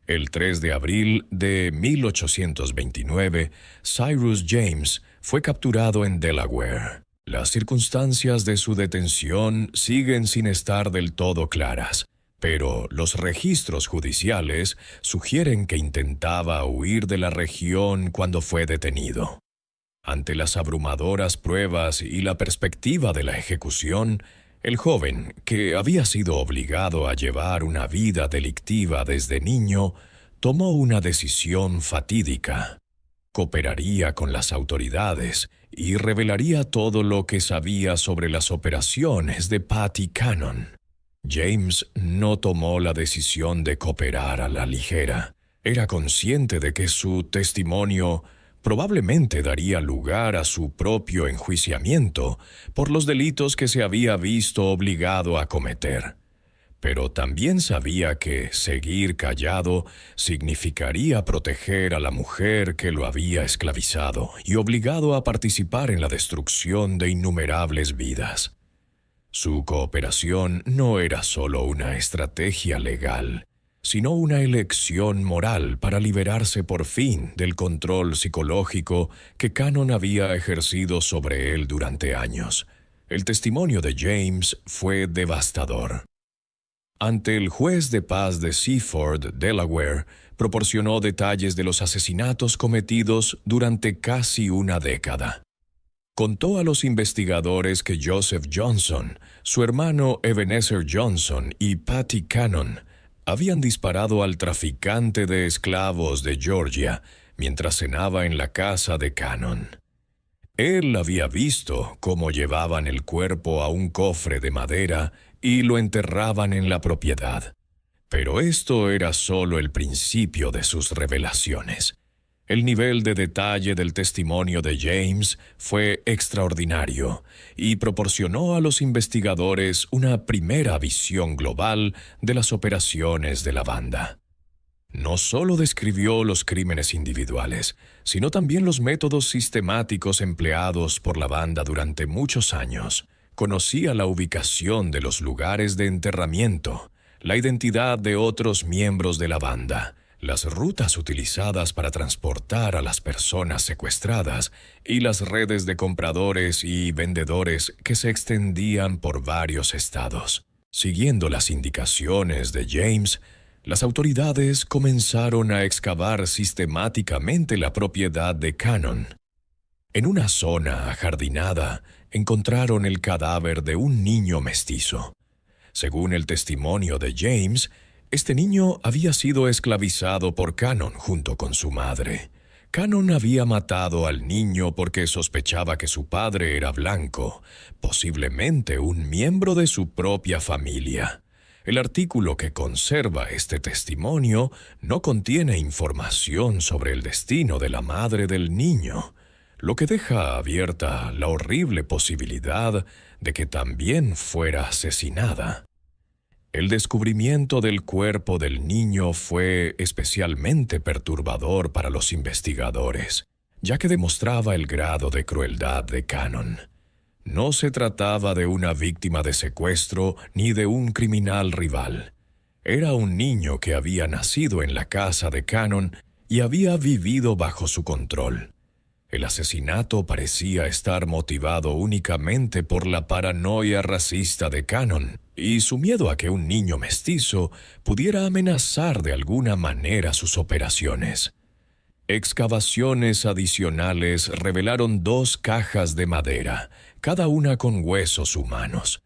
El 3 de abril de 1829, Cyrus James fue capturado en Delaware. Las circunstancias de su detención siguen sin estar del todo claras, pero los registros judiciales sugieren que intentaba huir de la región cuando fue detenido. Ante las abrumadoras pruebas y la perspectiva de la ejecución, el joven, que había sido obligado a llevar una vida delictiva desde niño, tomó una decisión fatídica. Cooperaría con las autoridades y revelaría todo lo que sabía sobre las operaciones de Patty Cannon. James no tomó la decisión de cooperar a la ligera. Era consciente de que su testimonio probablemente daría lugar a su propio enjuiciamiento por los delitos que se había visto obligado a cometer. Pero también sabía que seguir callado significaría proteger a la mujer que lo había esclavizado y obligado a participar en la destrucción de innumerables vidas. Su cooperación no era solo una estrategia legal, sino una elección moral para liberarse por fin del control psicológico que Cannon había ejercido sobre él durante años. El testimonio de James fue devastador. Ante el juez de paz de Seaford, Delaware, proporcionó detalles de los asesinatos cometidos durante casi una década. Contó a los investigadores que Joseph Johnson, su hermano Ebenezer Johnson y Patty Cannon habían disparado al traficante de esclavos de Georgia mientras cenaba en la casa de Cannon. Él había visto cómo llevaban el cuerpo a un cofre de madera y lo enterraban en la propiedad. Pero esto era solo el principio de sus revelaciones. El nivel de detalle del testimonio de James fue extraordinario y proporcionó a los investigadores una primera visión global de las operaciones de la banda. No solo describió los crímenes individuales, sino también los métodos sistemáticos empleados por la banda durante muchos años. Conocía la ubicación de los lugares de enterramiento, la identidad de otros miembros de la banda, las rutas utilizadas para transportar a las personas secuestradas y las redes de compradores y vendedores que se extendían por varios estados. Siguiendo las indicaciones de James, las autoridades comenzaron a excavar sistemáticamente la propiedad de Cannon. En una zona ajardinada, encontraron el cadáver de un niño mestizo. Según el testimonio de James, este niño había sido esclavizado por Cannon junto con su madre. Cannon había matado al niño porque sospechaba que su padre era blanco, posiblemente un miembro de su propia familia. El artículo que conserva este testimonio no contiene información sobre el destino de la madre del niño, lo que deja abierta la horrible posibilidad de que también fuera asesinada. El descubrimiento del cuerpo del niño fue especialmente perturbador para los investigadores, ya que demostraba el grado de crueldad de Cannon. No se trataba de una víctima de secuestro ni de un criminal rival. Era un niño que había nacido en la casa de Cannon y había vivido bajo su control. El asesinato parecía estar motivado únicamente por la paranoia racista de Cannon y su miedo a que un niño mestizo pudiera amenazar de alguna manera sus operaciones. Excavaciones adicionales revelaron 2 cajas de madera, cada una con huesos humanos.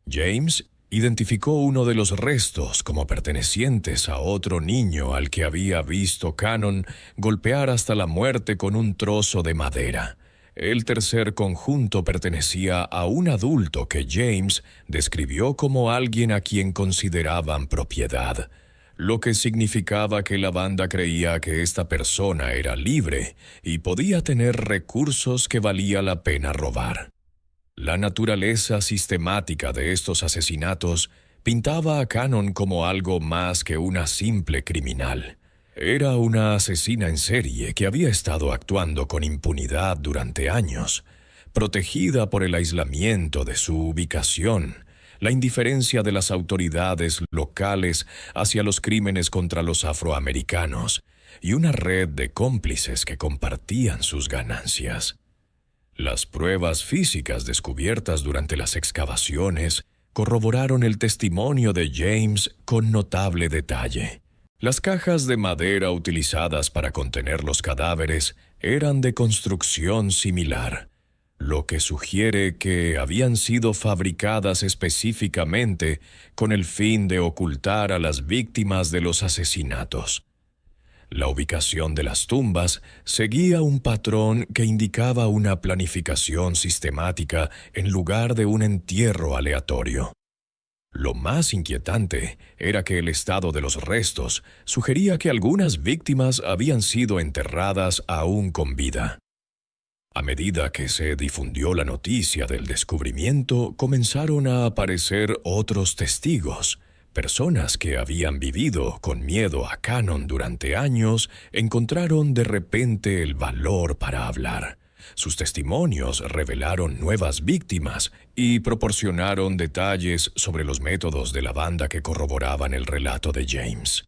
James identificó uno de los restos como pertenecientes a otro niño al que había visto Cannon golpear hasta la muerte con un trozo de madera. El tercer conjunto pertenecía a un adulto que James describió como alguien a quien consideraban propiedad, lo que significaba que la banda creía que esta persona era libre y podía tener recursos que valía la pena robar. La naturaleza sistemática de estos asesinatos pintaba a Cannon como algo más que una simple criminal. Era una asesina en serie que había estado actuando con impunidad durante años, protegida por el aislamiento de su ubicación, la indiferencia de las autoridades locales hacia los crímenes contra los afroamericanos y una red de cómplices que compartían sus ganancias. Las pruebas físicas descubiertas durante las excavaciones corroboraron el testimonio de James con notable detalle. Las cajas de madera utilizadas para contener los cadáveres eran de construcción similar, lo que sugiere que habían sido fabricadas específicamente con el fin de ocultar a las víctimas de los asesinatos. La ubicación de las tumbas seguía un patrón que indicaba una planificación sistemática en lugar de un entierro aleatorio. Lo más inquietante era que el estado de los restos sugería que algunas víctimas habían sido enterradas aún con vida. A medida que se difundió la noticia del descubrimiento, comenzaron a aparecer otros testigos. Personas que habían vivido con miedo a Cannon durante años encontraron de repente el valor para hablar. Sus testimonios revelaron nuevas víctimas y proporcionaron detalles sobre los métodos de la banda que corroboraban el relato de James.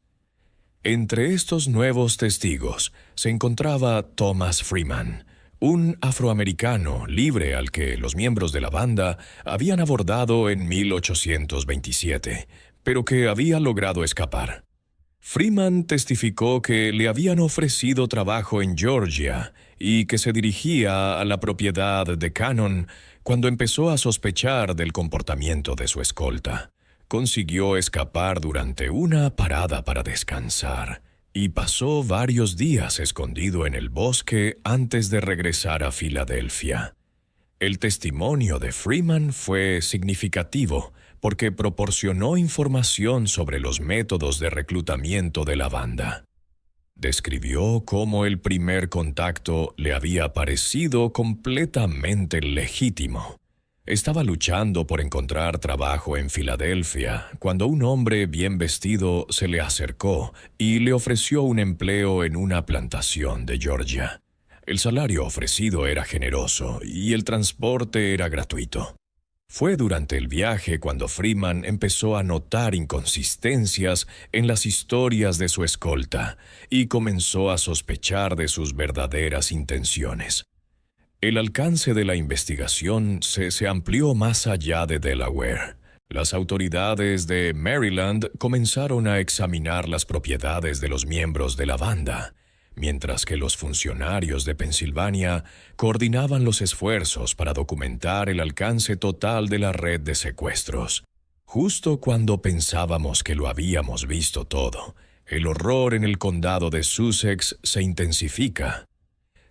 Entre estos nuevos testigos se encontraba Thomas Freeman, un afroamericano libre al que los miembros de la banda habían abordado en 1827, pero que había logrado escapar. Freeman testificó que le habían ofrecido trabajo en Georgia y que se dirigía a la propiedad de Cannon cuando empezó a sospechar del comportamiento de su escolta. Consiguió escapar durante una parada para descansar y pasó varios días escondido en el bosque antes de regresar a Filadelfia. El testimonio de Freeman fue significativo porque proporcionó información sobre los métodos de reclutamiento de la banda. Describió cómo el primer contacto le había parecido completamente legítimo. Estaba luchando por encontrar trabajo en Filadelfia cuando un hombre bien vestido se le acercó y le ofreció un empleo en una plantación de Georgia. El salario ofrecido era generoso y el transporte era gratuito. Fue durante el viaje cuando Freeman empezó a notar inconsistencias en las historias de su escolta y comenzó a sospechar de sus verdaderas intenciones. El alcance de la investigación se amplió más allá de Delaware. Las autoridades de Maryland comenzaron a examinar las propiedades de los miembros de la banda, mientras que los funcionarios de Pensilvania coordinaban los esfuerzos para documentar el alcance total de la red de secuestros. Justo cuando pensábamos que lo habíamos visto todo, el horror en el condado de Sussex se intensifica.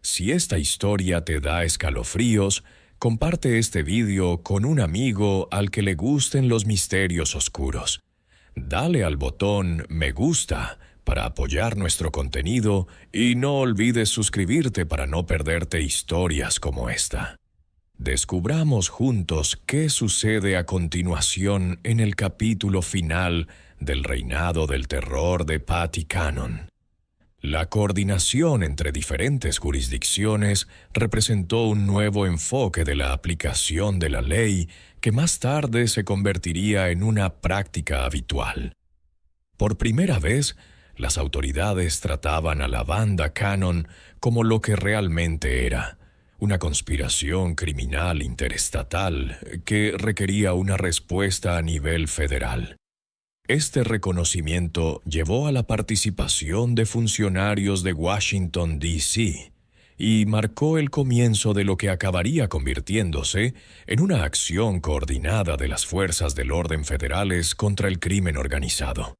Si esta historia te da escalofríos, comparte este vídeo con un amigo al que le gusten los misterios oscuros. Dale al botón me gusta para apoyar nuestro contenido y no olvides suscribirte para no perderte historias como esta. Descubramos juntos qué sucede a continuación en el capítulo final del reinado del terror de Patty Cannon. La coordinación entre diferentes jurisdicciones representó un nuevo enfoque de la aplicación de la ley que más tarde se convertiría en una práctica habitual. Por primera vez, las autoridades trataban a la banda Cannon como lo que realmente era, una conspiración criminal interestatal que requería una respuesta a nivel federal. Este reconocimiento llevó a la participación de funcionarios de Washington, D.C., y marcó el comienzo de lo que acabaría convirtiéndose en una acción coordinada de las fuerzas del orden federales contra el crimen organizado.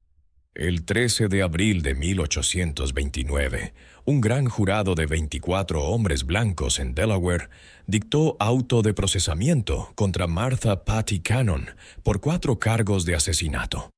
El 13 de abril de 1829, un gran jurado de 24 hombres blancos en Delaware dictó auto de procesamiento contra Martha Patty Cannon por 4 cargos de asesinato.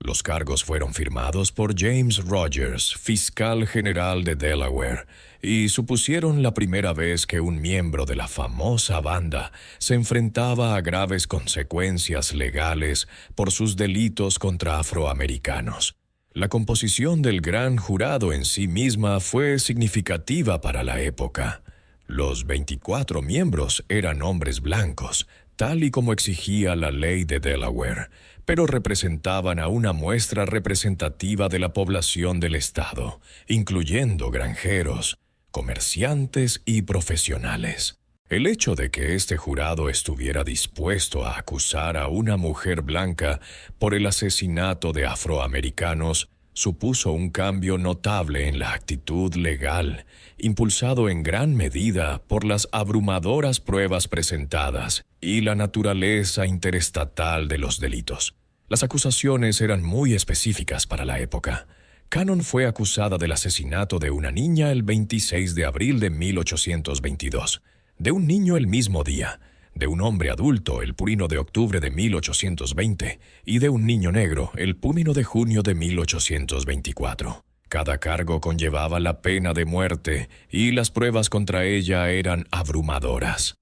Los cargos fueron firmados por James Rogers, fiscal general de Delaware, y supusieron la primera vez que un miembro de la famosa banda se enfrentaba a graves consecuencias legales por sus delitos contra afroamericanos. La composición del gran jurado en sí misma fue significativa para la época. Los 24 miembros eran hombres blancos, tal y como exigía la ley de Delaware, pero representaban a una muestra representativa de la población del estado, incluyendo granjeros, comerciantes y profesionales. El hecho de que este jurado estuviera dispuesto a acusar a una mujer blanca por el asesinato de afroamericanos supuso un cambio notable en la actitud legal, impulsado en gran medida por las abrumadoras pruebas presentadas y la naturaleza interestatal de los delitos. Las acusaciones eran muy específicas para la época. Cannon fue acusada del asesinato de una niña el 26 de abril de 1822, de un niño el mismo día, de un hombre adulto el 1 de octubre de 1820 y de un niño negro el 1 de junio de 1824. Cada cargo conllevaba la pena de muerte y las pruebas contra ella eran abrumadoras.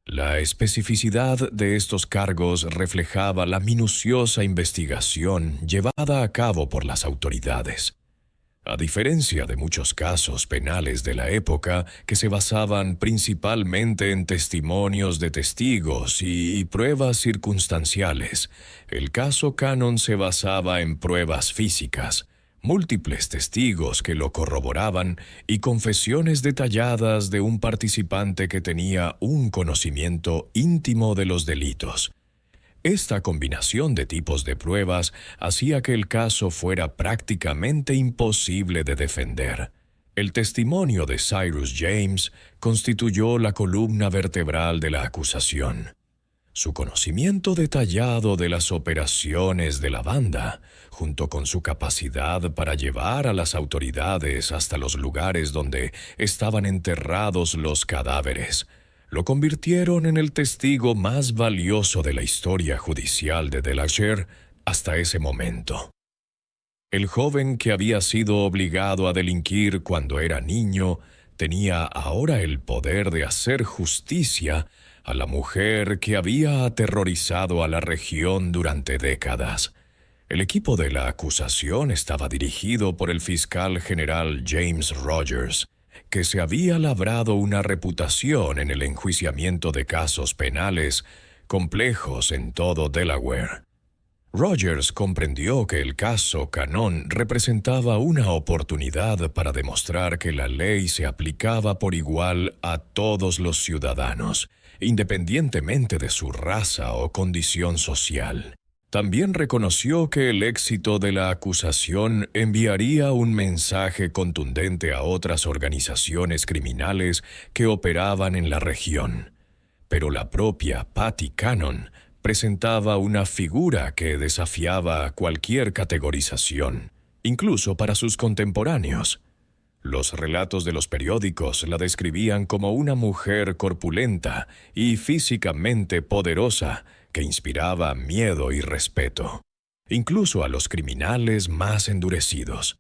La especificidad de estos cargos reflejaba la minuciosa investigación llevada a cabo por las autoridades. A diferencia de muchos casos penales de la época que se basaban principalmente en testimonios de testigos y pruebas circunstanciales, el caso Cannon se basaba en pruebas físicas, múltiples testigos que lo corroboraban y confesiones detalladas de un participante que tenía un conocimiento íntimo de los delitos. Esta combinación de tipos de pruebas hacía que el caso fuera prácticamente imposible de defender. El testimonio de Cyrus James constituyó la columna vertebral de la acusación. Su conocimiento detallado de las operaciones de la banda, junto con su capacidad para llevar a las autoridades hasta los lugares donde estaban enterrados los cadáveres, lo convirtieron en el testigo más valioso de la historia judicial de Delaware hasta ese momento. El joven que había sido obligado a delinquir cuando era niño tenía ahora el poder de hacer justicia a la mujer que había aterrorizado a la región durante décadas. El equipo de la acusación estaba dirigido por el fiscal general James Rogers, que se había labrado una reputación en el enjuiciamiento de casos penales complejos en todo Delaware. Rogers comprendió que el caso Cannon representaba una oportunidad para demostrar que la ley se aplicaba por igual a todos los ciudadanos, independientemente de su raza o condición social. También reconoció que el éxito de la acusación enviaría un mensaje contundente a otras organizaciones criminales que operaban en la región. Pero la propia Patty Cannon presentaba una figura que desafiaba cualquier categorización, incluso para sus contemporáneos. Los relatos de los periódicos la describían como una mujer corpulenta y físicamente poderosa que inspiraba miedo y respeto, incluso a los criminales más endurecidos.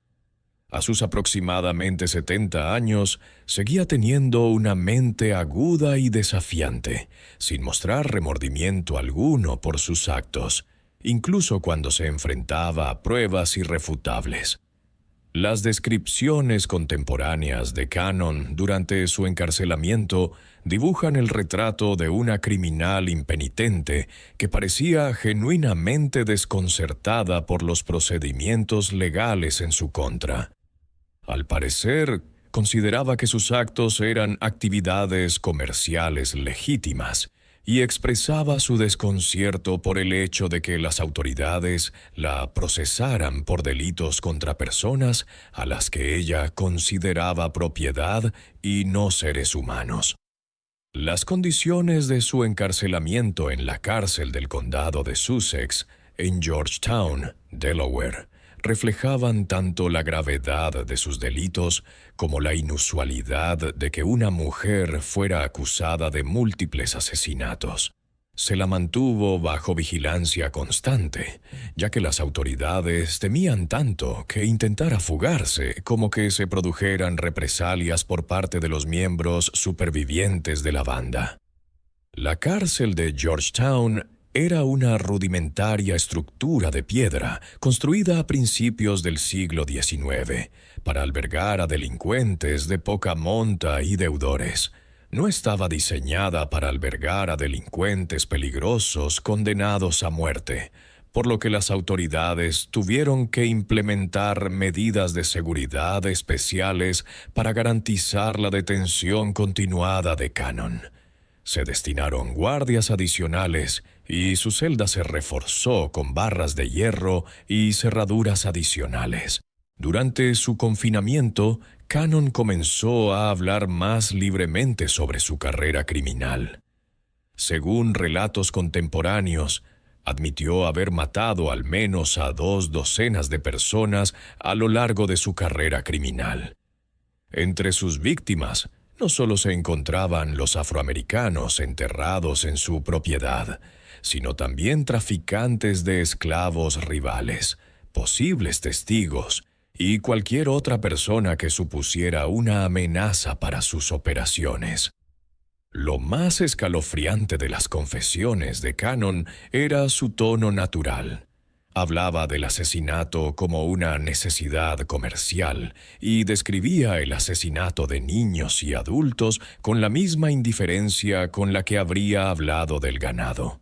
A sus aproximadamente 70 años, seguía teniendo una mente aguda y desafiante, sin mostrar remordimiento alguno por sus actos, incluso cuando se enfrentaba a pruebas irrefutables. Las descripciones contemporáneas de Cannon durante su encarcelamiento dibujan el retrato de una criminal impenitente que parecía genuinamente desconcertada por los procedimientos legales en su contra. Al parecer, consideraba que sus actos eran actividades comerciales legítimas y expresaba su desconcierto por el hecho de que las autoridades la procesaran por delitos contra personas a las que ella consideraba propiedad y no seres humanos. Las condiciones de su encarcelamiento en la cárcel del condado de Sussex, en Georgetown, Delaware, reflejaban tanto la gravedad de sus delitos como la inusualidad de que una mujer fuera acusada de múltiples asesinatos. Se la mantuvo bajo vigilancia constante, ya que las autoridades temían tanto que intentara fugarse como que se produjeran represalias por parte de los miembros supervivientes de la banda. La cárcel de Georgetown era una rudimentaria estructura de piedra construida a principios del siglo XIX para albergar a delincuentes de poca monta y deudores. No estaba diseñada para albergar a delincuentes peligrosos condenados a muerte, por lo que las autoridades tuvieron que implementar medidas de seguridad especiales para garantizar la detención continuada de Cannon. Se destinaron guardias adicionales y su celda se reforzó con barras de hierro y cerraduras adicionales. Durante su confinamiento, Cannon comenzó a hablar más libremente sobre su carrera criminal. Según relatos contemporáneos, admitió haber matado al menos a 2 docenas de personas a lo largo de su carrera criminal. Entre sus víctimas, no solo se encontraban los afroamericanos enterrados en su propiedad, sino también traficantes de esclavos rivales, posibles testigos y cualquier otra persona que supusiera una amenaza para sus operaciones. Lo más escalofriante de las confesiones de Cannon era su tono natural. Hablaba del asesinato como una necesidad comercial y describía el asesinato de niños y adultos con la misma indiferencia con la que habría hablado del ganado.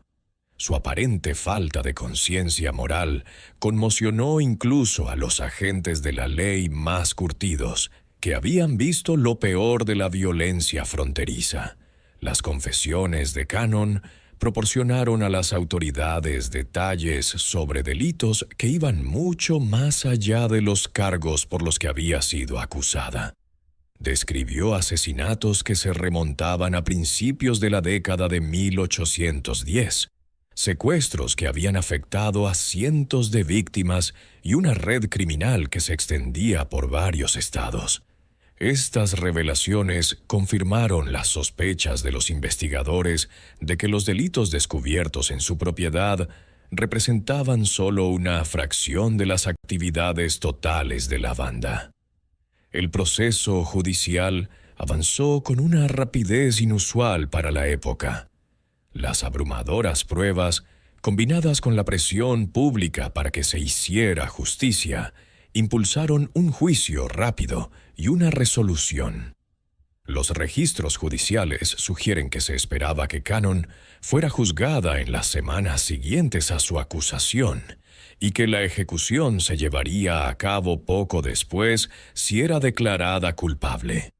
Su aparente falta de conciencia moral conmocionó incluso a los agentes de la ley más curtidos, que habían visto lo peor de la violencia fronteriza. Las confesiones de Cannon proporcionaron a las autoridades detalles sobre delitos que iban mucho más allá de los cargos por los que había sido acusada. Describió asesinatos que se remontaban a principios de la década de 1810, secuestros que habían afectado a cientos de víctimas y una red criminal que se extendía por varios estados. Estas revelaciones confirmaron las sospechas de los investigadores de que los delitos descubiertos en su propiedad representaban solo una fracción de las actividades totales de la banda. El proceso judicial avanzó con una rapidez inusual para la época. Las abrumadoras pruebas, combinadas con la presión pública para que se hiciera justicia, impulsaron un juicio rápido y una resolución. Los registros judiciales sugieren que se esperaba que Cannon fuera juzgada en las semanas siguientes a su acusación y que la ejecución se llevaría a cabo poco después si era declarada culpable.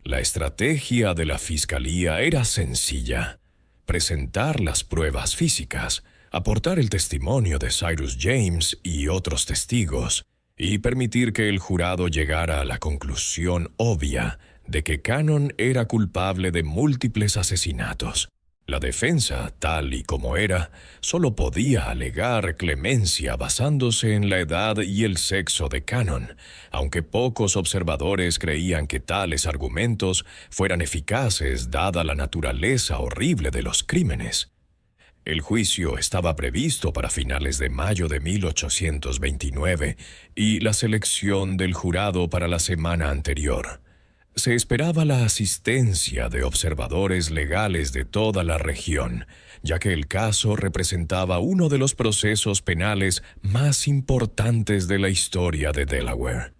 La estrategia de la fiscalía era sencilla: presentar las pruebas físicas, aportar el testimonio de Cyrus James y otros testigos, y permitir que el jurado llegara a la conclusión obvia de que Cannon era culpable de múltiples asesinatos. La defensa, tal y como era, solo podía alegar clemencia basándose en la edad y el sexo de Cannon, aunque pocos observadores creían que tales argumentos fueran eficaces dada la naturaleza horrible de los crímenes. El juicio estaba previsto para finales de mayo de 1829 y la selección del jurado para la semana anterior. Se esperaba la asistencia de observadores legales de toda la región, ya que el caso representaba uno de los procesos penales más importantes de la historia de Delaware.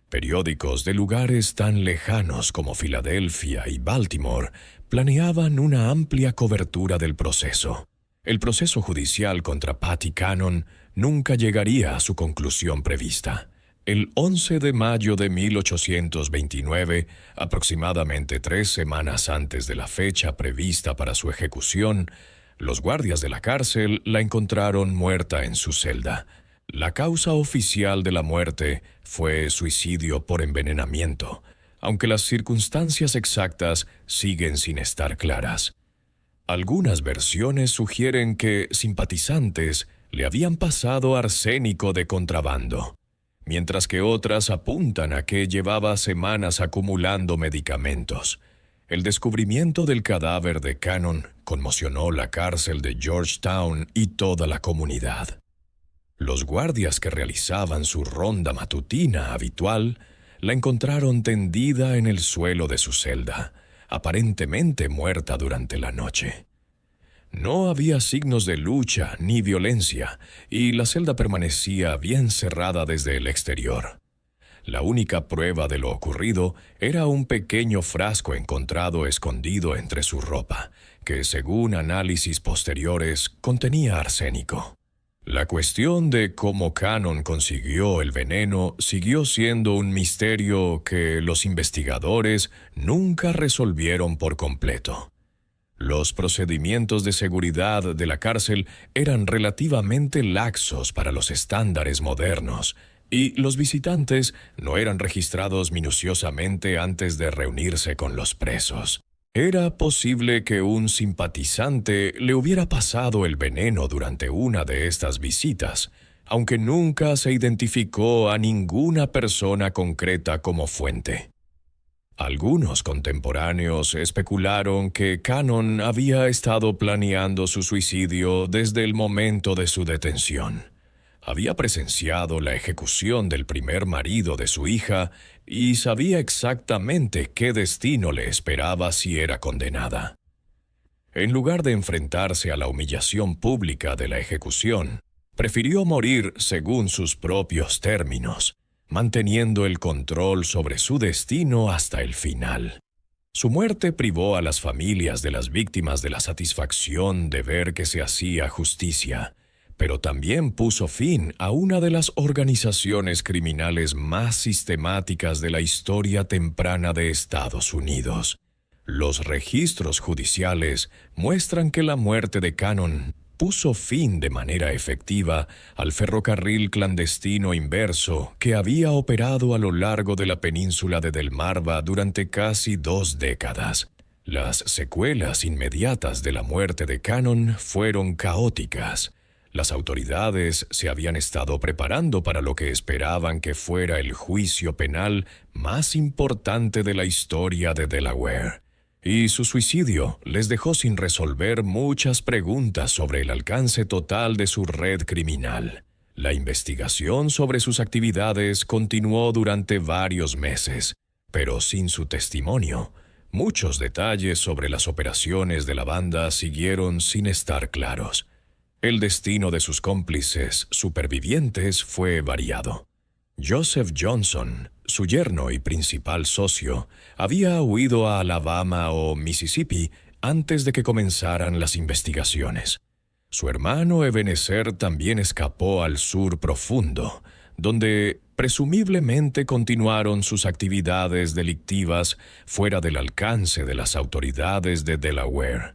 Periódicos de lugares tan lejanos como Filadelfia y Baltimore planeaban una amplia cobertura del proceso. El proceso judicial contra Patty Cannon nunca llegaría a su conclusión prevista. El 11 de mayo de 1829, aproximadamente 3 semanas antes de la fecha prevista para su ejecución, los guardias de la cárcel la encontraron muerta en su celda. La causa oficial de la muerte fue suicidio por envenenamiento, aunque las circunstancias exactas siguen sin estar claras. Algunas versiones sugieren que simpatizantes le habían pasado arsénico de contrabando, mientras que otras apuntan a que llevaba semanas acumulando medicamentos. El descubrimiento del cadáver de Cannon conmocionó la cárcel de Georgetown y toda la comunidad. Los guardias que realizaban su ronda matutina habitual la encontraron tendida en el suelo de su celda, aparentemente muerta durante la noche. No había signos de lucha ni violencia, y la celda permanecía bien cerrada desde el exterior. La única prueba de lo ocurrido era un pequeño frasco encontrado escondido entre su ropa, que según análisis posteriores contenía arsénico. La cuestión de cómo Cannon consiguió el veneno siguió siendo un misterio que los investigadores nunca resolvieron por completo. Los procedimientos de seguridad de la cárcel eran relativamente laxos para los estándares modernos, y los visitantes no eran registrados minuciosamente antes de reunirse con los presos. Era posible que un simpatizante le hubiera pasado el veneno durante una de estas visitas, aunque nunca se identificó a ninguna persona concreta como fuente. Algunos contemporáneos especularon que Cannon había estado planeando su suicidio desde el momento de su detención. Había presenciado la ejecución del primer marido de su hija y sabía exactamente qué destino le esperaba si era condenada. En lugar de enfrentarse a la humillación pública de la ejecución, prefirió morir según sus propios términos, manteniendo el control sobre su destino hasta el final. Su muerte privó a las familias de las víctimas de la satisfacción de ver que se hacía justicia, pero también puso fin a una de las organizaciones criminales más sistemáticas de la historia temprana de Estados Unidos. Los registros judiciales muestran que la muerte de Cannon puso fin de manera efectiva al ferrocarril clandestino inverso que había operado a lo largo de la península de Delmarva durante casi 2 décadas. Las secuelas inmediatas de la muerte de Cannon fueron caóticas. Las autoridades se habían estado preparando para lo que esperaban que fuera el juicio penal más importante de la historia de Delaware. Y su suicidio les dejó sin resolver muchas preguntas sobre el alcance total de su red criminal. La investigación sobre sus actividades continuó durante varios meses, pero sin su testimonio, muchos detalles sobre las operaciones de la banda siguieron sin estar claros. El destino de sus cómplices supervivientes fue variado. Joseph Johnson, su yerno y principal socio, había huido a Alabama o Mississippi antes de que comenzaran las investigaciones. Su hermano Ebenezer también escapó al sur profundo, donde presumiblemente continuaron sus actividades delictivas fuera del alcance de las autoridades de Delaware.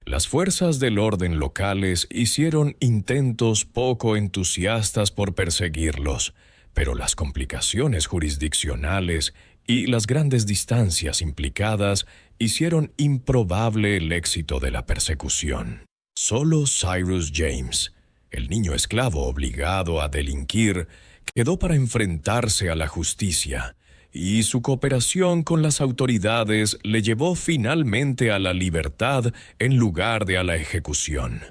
Las fuerzas del orden locales hicieron intentos poco entusiastas por perseguirlos, pero las complicaciones jurisdiccionales y las grandes distancias implicadas hicieron improbable el éxito de la persecución. Solo Cyrus James, el niño esclavo obligado a delinquir, quedó para enfrentarse a la justicia, y su cooperación con las autoridades le llevó finalmente a la libertad en lugar de a la ejecución.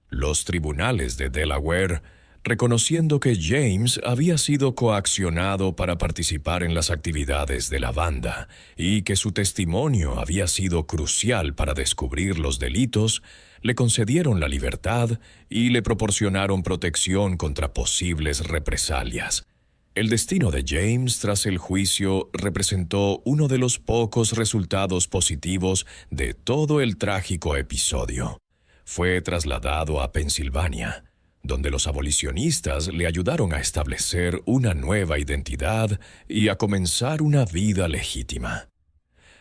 Los tribunales de Delaware, reconociendo que James había sido coaccionado para participar en las actividades de la banda y que su testimonio había sido crucial para descubrir los delitos, le concedieron la libertad y le proporcionaron protección contra posibles represalias. El destino de James tras el juicio representó uno de los pocos resultados positivos de todo el trágico episodio. Fue trasladado a Pensilvania, donde los abolicionistas le ayudaron a establecer una nueva identidad y a comenzar una vida legítima.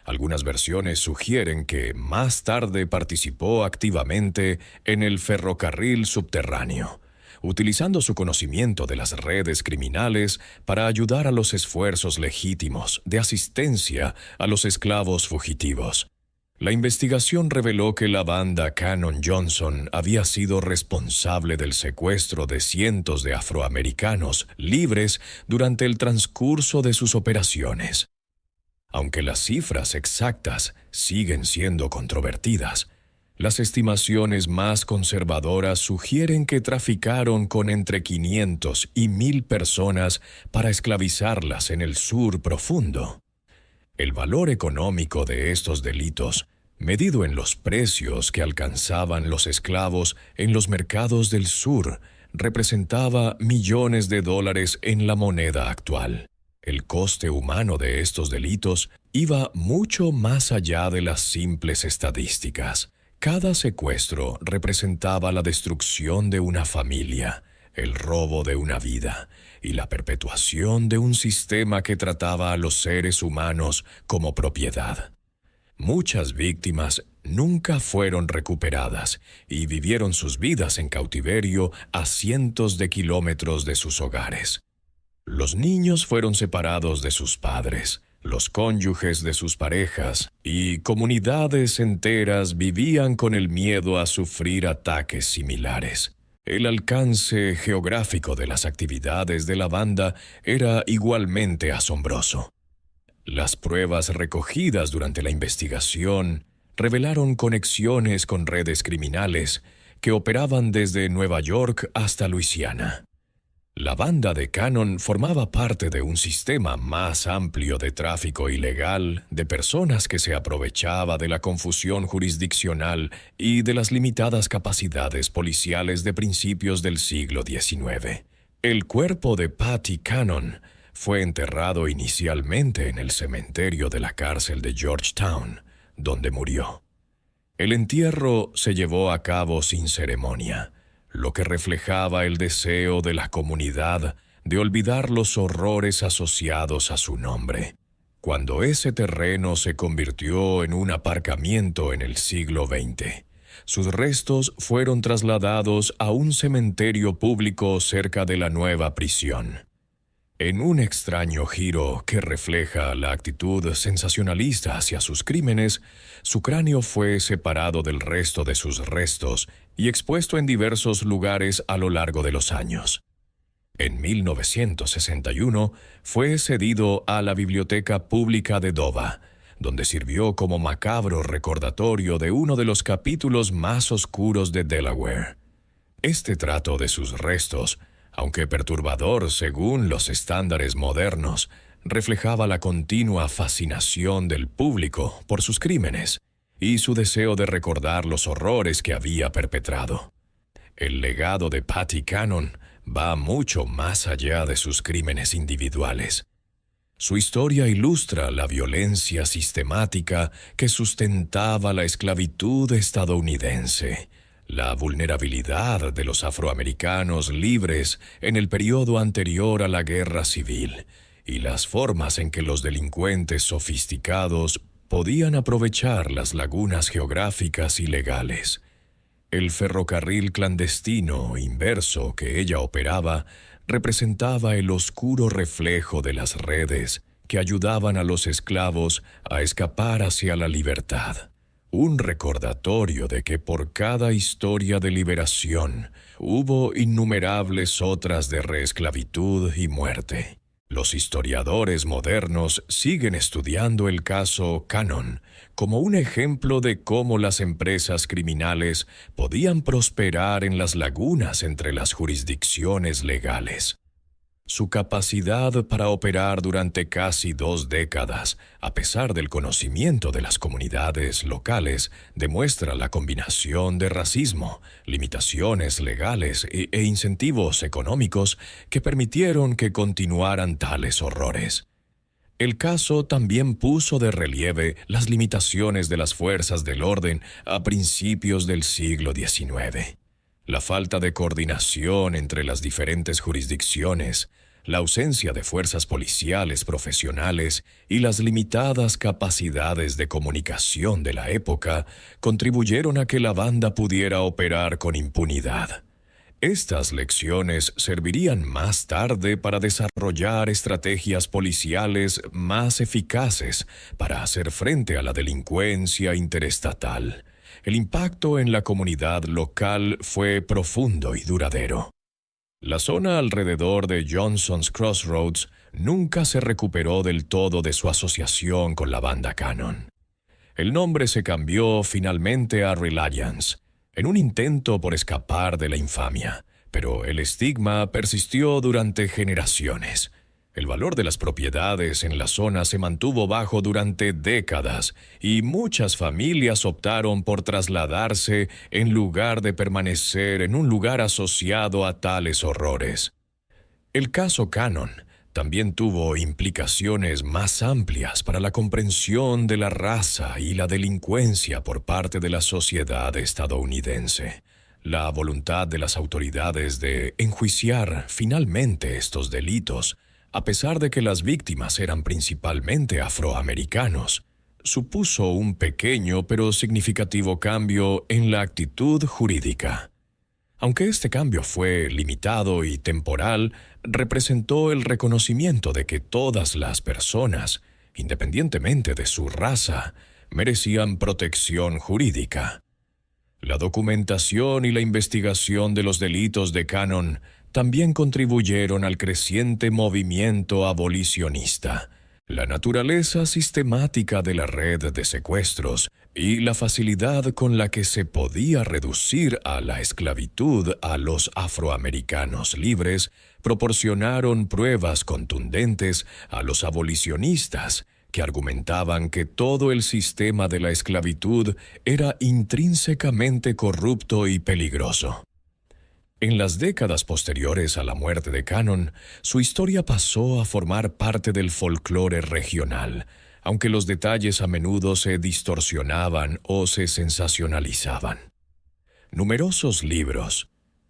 Algunas versiones sugieren que más tarde participó activamente en el ferrocarril subterráneo, utilizando su conocimiento de las redes criminales para ayudar a los esfuerzos legítimos de asistencia a los esclavos fugitivos. La investigación reveló que la banda Cannon-Johnson había sido responsable del secuestro de cientos de afroamericanos libres durante el transcurso de sus operaciones. Aunque las cifras exactas siguen siendo controvertidas, las estimaciones más conservadoras sugieren que traficaron con entre 500 y 1,000 personas para esclavizarlas en el sur profundo. El valor económico de estos delitos, medido en los precios que alcanzaban los esclavos en los mercados del sur, representaba millones de dólares en la moneda actual. El coste humano de estos delitos iba mucho más allá de las simples estadísticas. Cada secuestro representaba la destrucción de una familia, el robo de una vida y la perpetuación de un sistema que trataba a los seres humanos como propiedad. Muchas víctimas nunca fueron recuperadas y vivieron sus vidas en cautiverio a cientos de kilómetros de sus hogares. Los niños fueron separados de sus padres, los cónyuges de sus parejas, y comunidades enteras vivían con el miedo a sufrir ataques similares. El alcance geográfico de las actividades de la banda era igualmente asombroso. Las pruebas recogidas durante la investigación revelaron conexiones con redes criminales que operaban desde Nueva York hasta Luisiana. La banda de Cannon formaba parte de un sistema más amplio de tráfico ilegal de personas que se aprovechaba de la confusión jurisdiccional y de las limitadas capacidades policiales de principios del siglo XIX. El cuerpo de Patty Cannon fue enterrado inicialmente en el cementerio de la cárcel de Georgetown, donde murió. El entierro se llevó a cabo sin ceremonia, lo que reflejaba el deseo de la comunidad de olvidar los horrores asociados a su nombre. cuando ese terreno se convirtió en un aparcamiento en el siglo XX. Sus restos fueron trasladados a un cementerio público cerca de la nueva prisión. En un extraño giro que refleja la actitud sensacionalista hacia sus crímenes, su cráneo fue separado del resto de sus restos y expuesto en diversos lugares a lo largo de los años. En 1961 fue cedido a la Biblioteca Pública de Dover, donde sirvió como macabro recordatorio de uno de los capítulos más oscuros de Delaware. Este trato de sus restos, aunque perturbador según los estándares modernos, reflejaba la continua fascinación del público por sus crímenes y su deseo de recordar los horrores que había perpetrado. El legado de Patty Cannon va mucho más allá de sus crímenes individuales. Su historia ilustra la violencia sistemática que sustentaba la esclavitud estadounidense, la vulnerabilidad de los afroamericanos libres en el periodo anterior a la Guerra Civil y las formas en que los delincuentes sofisticados podían aprovechar las lagunas geográficas y legales. El ferrocarril clandestino inverso que ella operaba representaba el oscuro reflejo de las redes que ayudaban a los esclavos a escapar hacia la libertad. Un recordatorio de que por cada historia de liberación hubo innumerables otras de reesclavitud y muerte. Los historiadores modernos siguen estudiando el caso Cannon como un ejemplo de cómo las empresas criminales podían prosperar en las lagunas entre las jurisdicciones legales. Su capacidad para operar durante casi 2 décadas, a pesar del conocimiento de las comunidades locales, demuestra la combinación de racismo, limitaciones legales e incentivos económicos que permitieron que continuaran tales horrores. El caso también puso de relieve las limitaciones de las fuerzas del orden a principios del siglo XIX. La falta de coordinación entre las diferentes jurisdicciones, la ausencia de fuerzas policiales profesionales y las limitadas capacidades de comunicación de la época contribuyeron a que la banda pudiera operar con impunidad. Estas lecciones servirían más tarde para desarrollar estrategias policiales más eficaces para hacer frente a la delincuencia interestatal. El impacto en la comunidad local fue profundo y duradero. La zona alrededor de Johnson's Crossroads nunca se recuperó del todo de su asociación con la banda Cannon. El nombre se cambió finalmente a Reliance, en un intento por escapar de la infamia, pero el estigma persistió durante generaciones. El valor de las propiedades en la zona se mantuvo bajo durante décadas y muchas familias optaron por trasladarse en lugar de permanecer en un lugar asociado a tales horrores. El caso Cannon también tuvo implicaciones más amplias para la comprensión de la raza y la delincuencia por parte de la sociedad estadounidense. La voluntad de las autoridades de enjuiciar finalmente estos delitos, a pesar de que las víctimas eran principalmente afroamericanos, supuso un pequeño pero significativo cambio en la actitud jurídica. Aunque este cambio fue limitado y temporal, representó el reconocimiento de que todas las personas, independientemente de su raza, merecían protección jurídica. La documentación y la investigación de los delitos de Cannon también contribuyeron al creciente movimiento abolicionista. La naturaleza sistemática de la red de secuestros y la facilidad con la que se podía reducir a la esclavitud a los afroamericanos libres proporcionaron pruebas contundentes a los abolicionistas que argumentaban que todo el sistema de la esclavitud era intrínsecamente corrupto y peligroso. En las décadas posteriores a la muerte de Cannon, su historia pasó a formar parte del folclore regional, aunque los detalles a menudo se distorsionaban o se sensacionalizaban. Numerosos libros,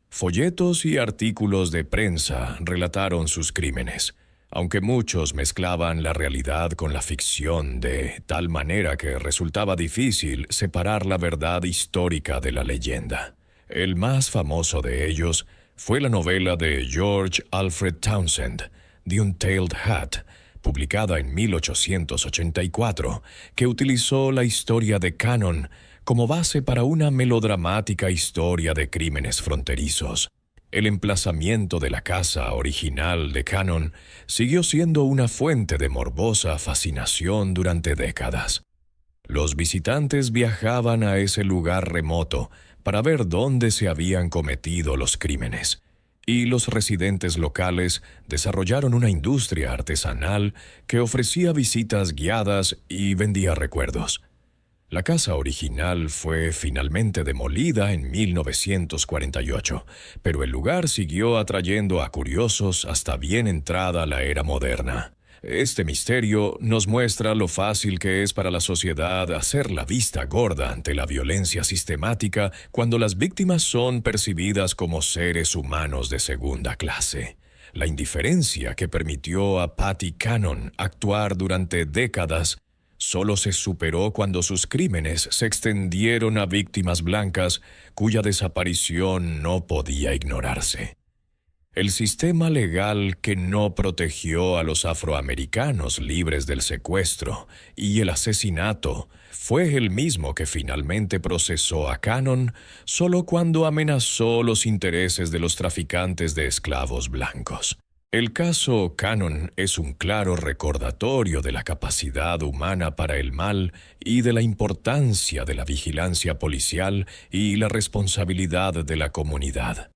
folletos y artículos de prensa relataron sus crímenes, aunque muchos mezclaban la realidad con la ficción de tal manera que resultaba difícil separar la verdad histórica de la leyenda. El más famoso de ellos fue la novela de George Alfred Townsend, The Untailed Hat, publicada en 1884, que utilizó la historia de Cannon como base para una melodramática historia de crímenes fronterizos. El emplazamiento de la casa original de Cannon siguió siendo una fuente de morbosa fascinación durante décadas. Los visitantes viajaban a ese lugar remoto para ver dónde se habían cometido los crímenes, y los residentes locales desarrollaron una industria artesanal que ofrecía visitas guiadas y vendía recuerdos. La casa original fue finalmente demolida en 1948, pero el lugar siguió atrayendo a curiosos hasta bien entrada la era moderna. Este misterio nos muestra lo fácil que es para la sociedad hacer la vista gorda ante la violencia sistemática cuando las víctimas son percibidas como seres humanos de segunda clase. La indiferencia que permitió a Patty Cannon actuar durante décadas solo se superó cuando sus crímenes se extendieron a víctimas blancas cuya desaparición no podía ignorarse. El sistema legal que no protegió a los afroamericanos libres del secuestro y el asesinato fue el mismo que finalmente procesó a Cannon solo cuando amenazó los intereses de los traficantes de esclavos blancos. El caso Cannon es un claro recordatorio de la capacidad humana para el mal y de la importancia de la vigilancia policial y la responsabilidad de la comunidad.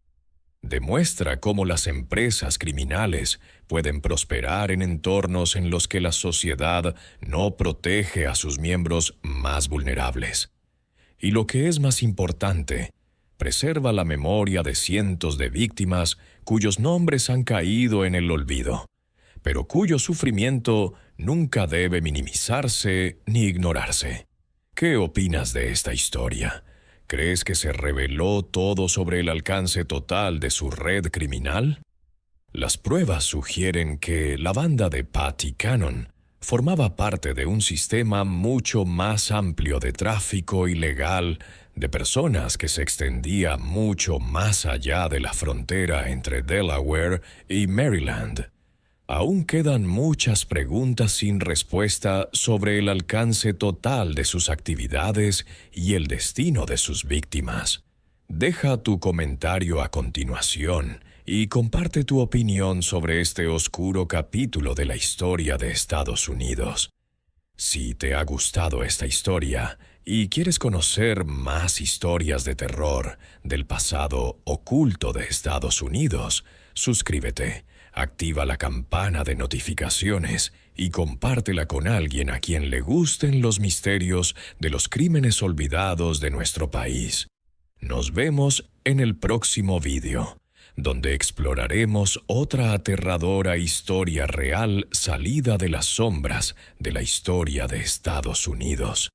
Demuestra cómo las empresas criminales pueden prosperar en entornos en los que la sociedad no protege a sus miembros más vulnerables. Y lo que es más importante, preserva la memoria de cientos de víctimas cuyos nombres han caído en el olvido, pero cuyo sufrimiento nunca debe minimizarse ni ignorarse. ¿Qué opinas de esta historia? ¿Crees que se reveló todo sobre el alcance total de su red criminal? Las pruebas sugieren que la banda de Patty Cannon formaba parte de un sistema mucho más amplio de tráfico ilegal de personas que se extendía mucho más allá de la frontera entre Delaware y Maryland. Aún quedan muchas preguntas sin respuesta sobre el alcance total de sus actividades y el destino de sus víctimas. Deja tu comentario a continuación y comparte tu opinión sobre este oscuro capítulo de la historia de Estados Unidos. Si te ha gustado esta historia y quieres conocer más historias de terror del pasado oculto de Estados Unidos, suscríbete. Activa la campana de notificaciones y compártela con alguien a quien le gusten los misterios de los crímenes olvidados de nuestro país. Nos vemos en el próximo vídeo, donde exploraremos otra aterradora historia real salida de las sombras de la historia de Estados Unidos.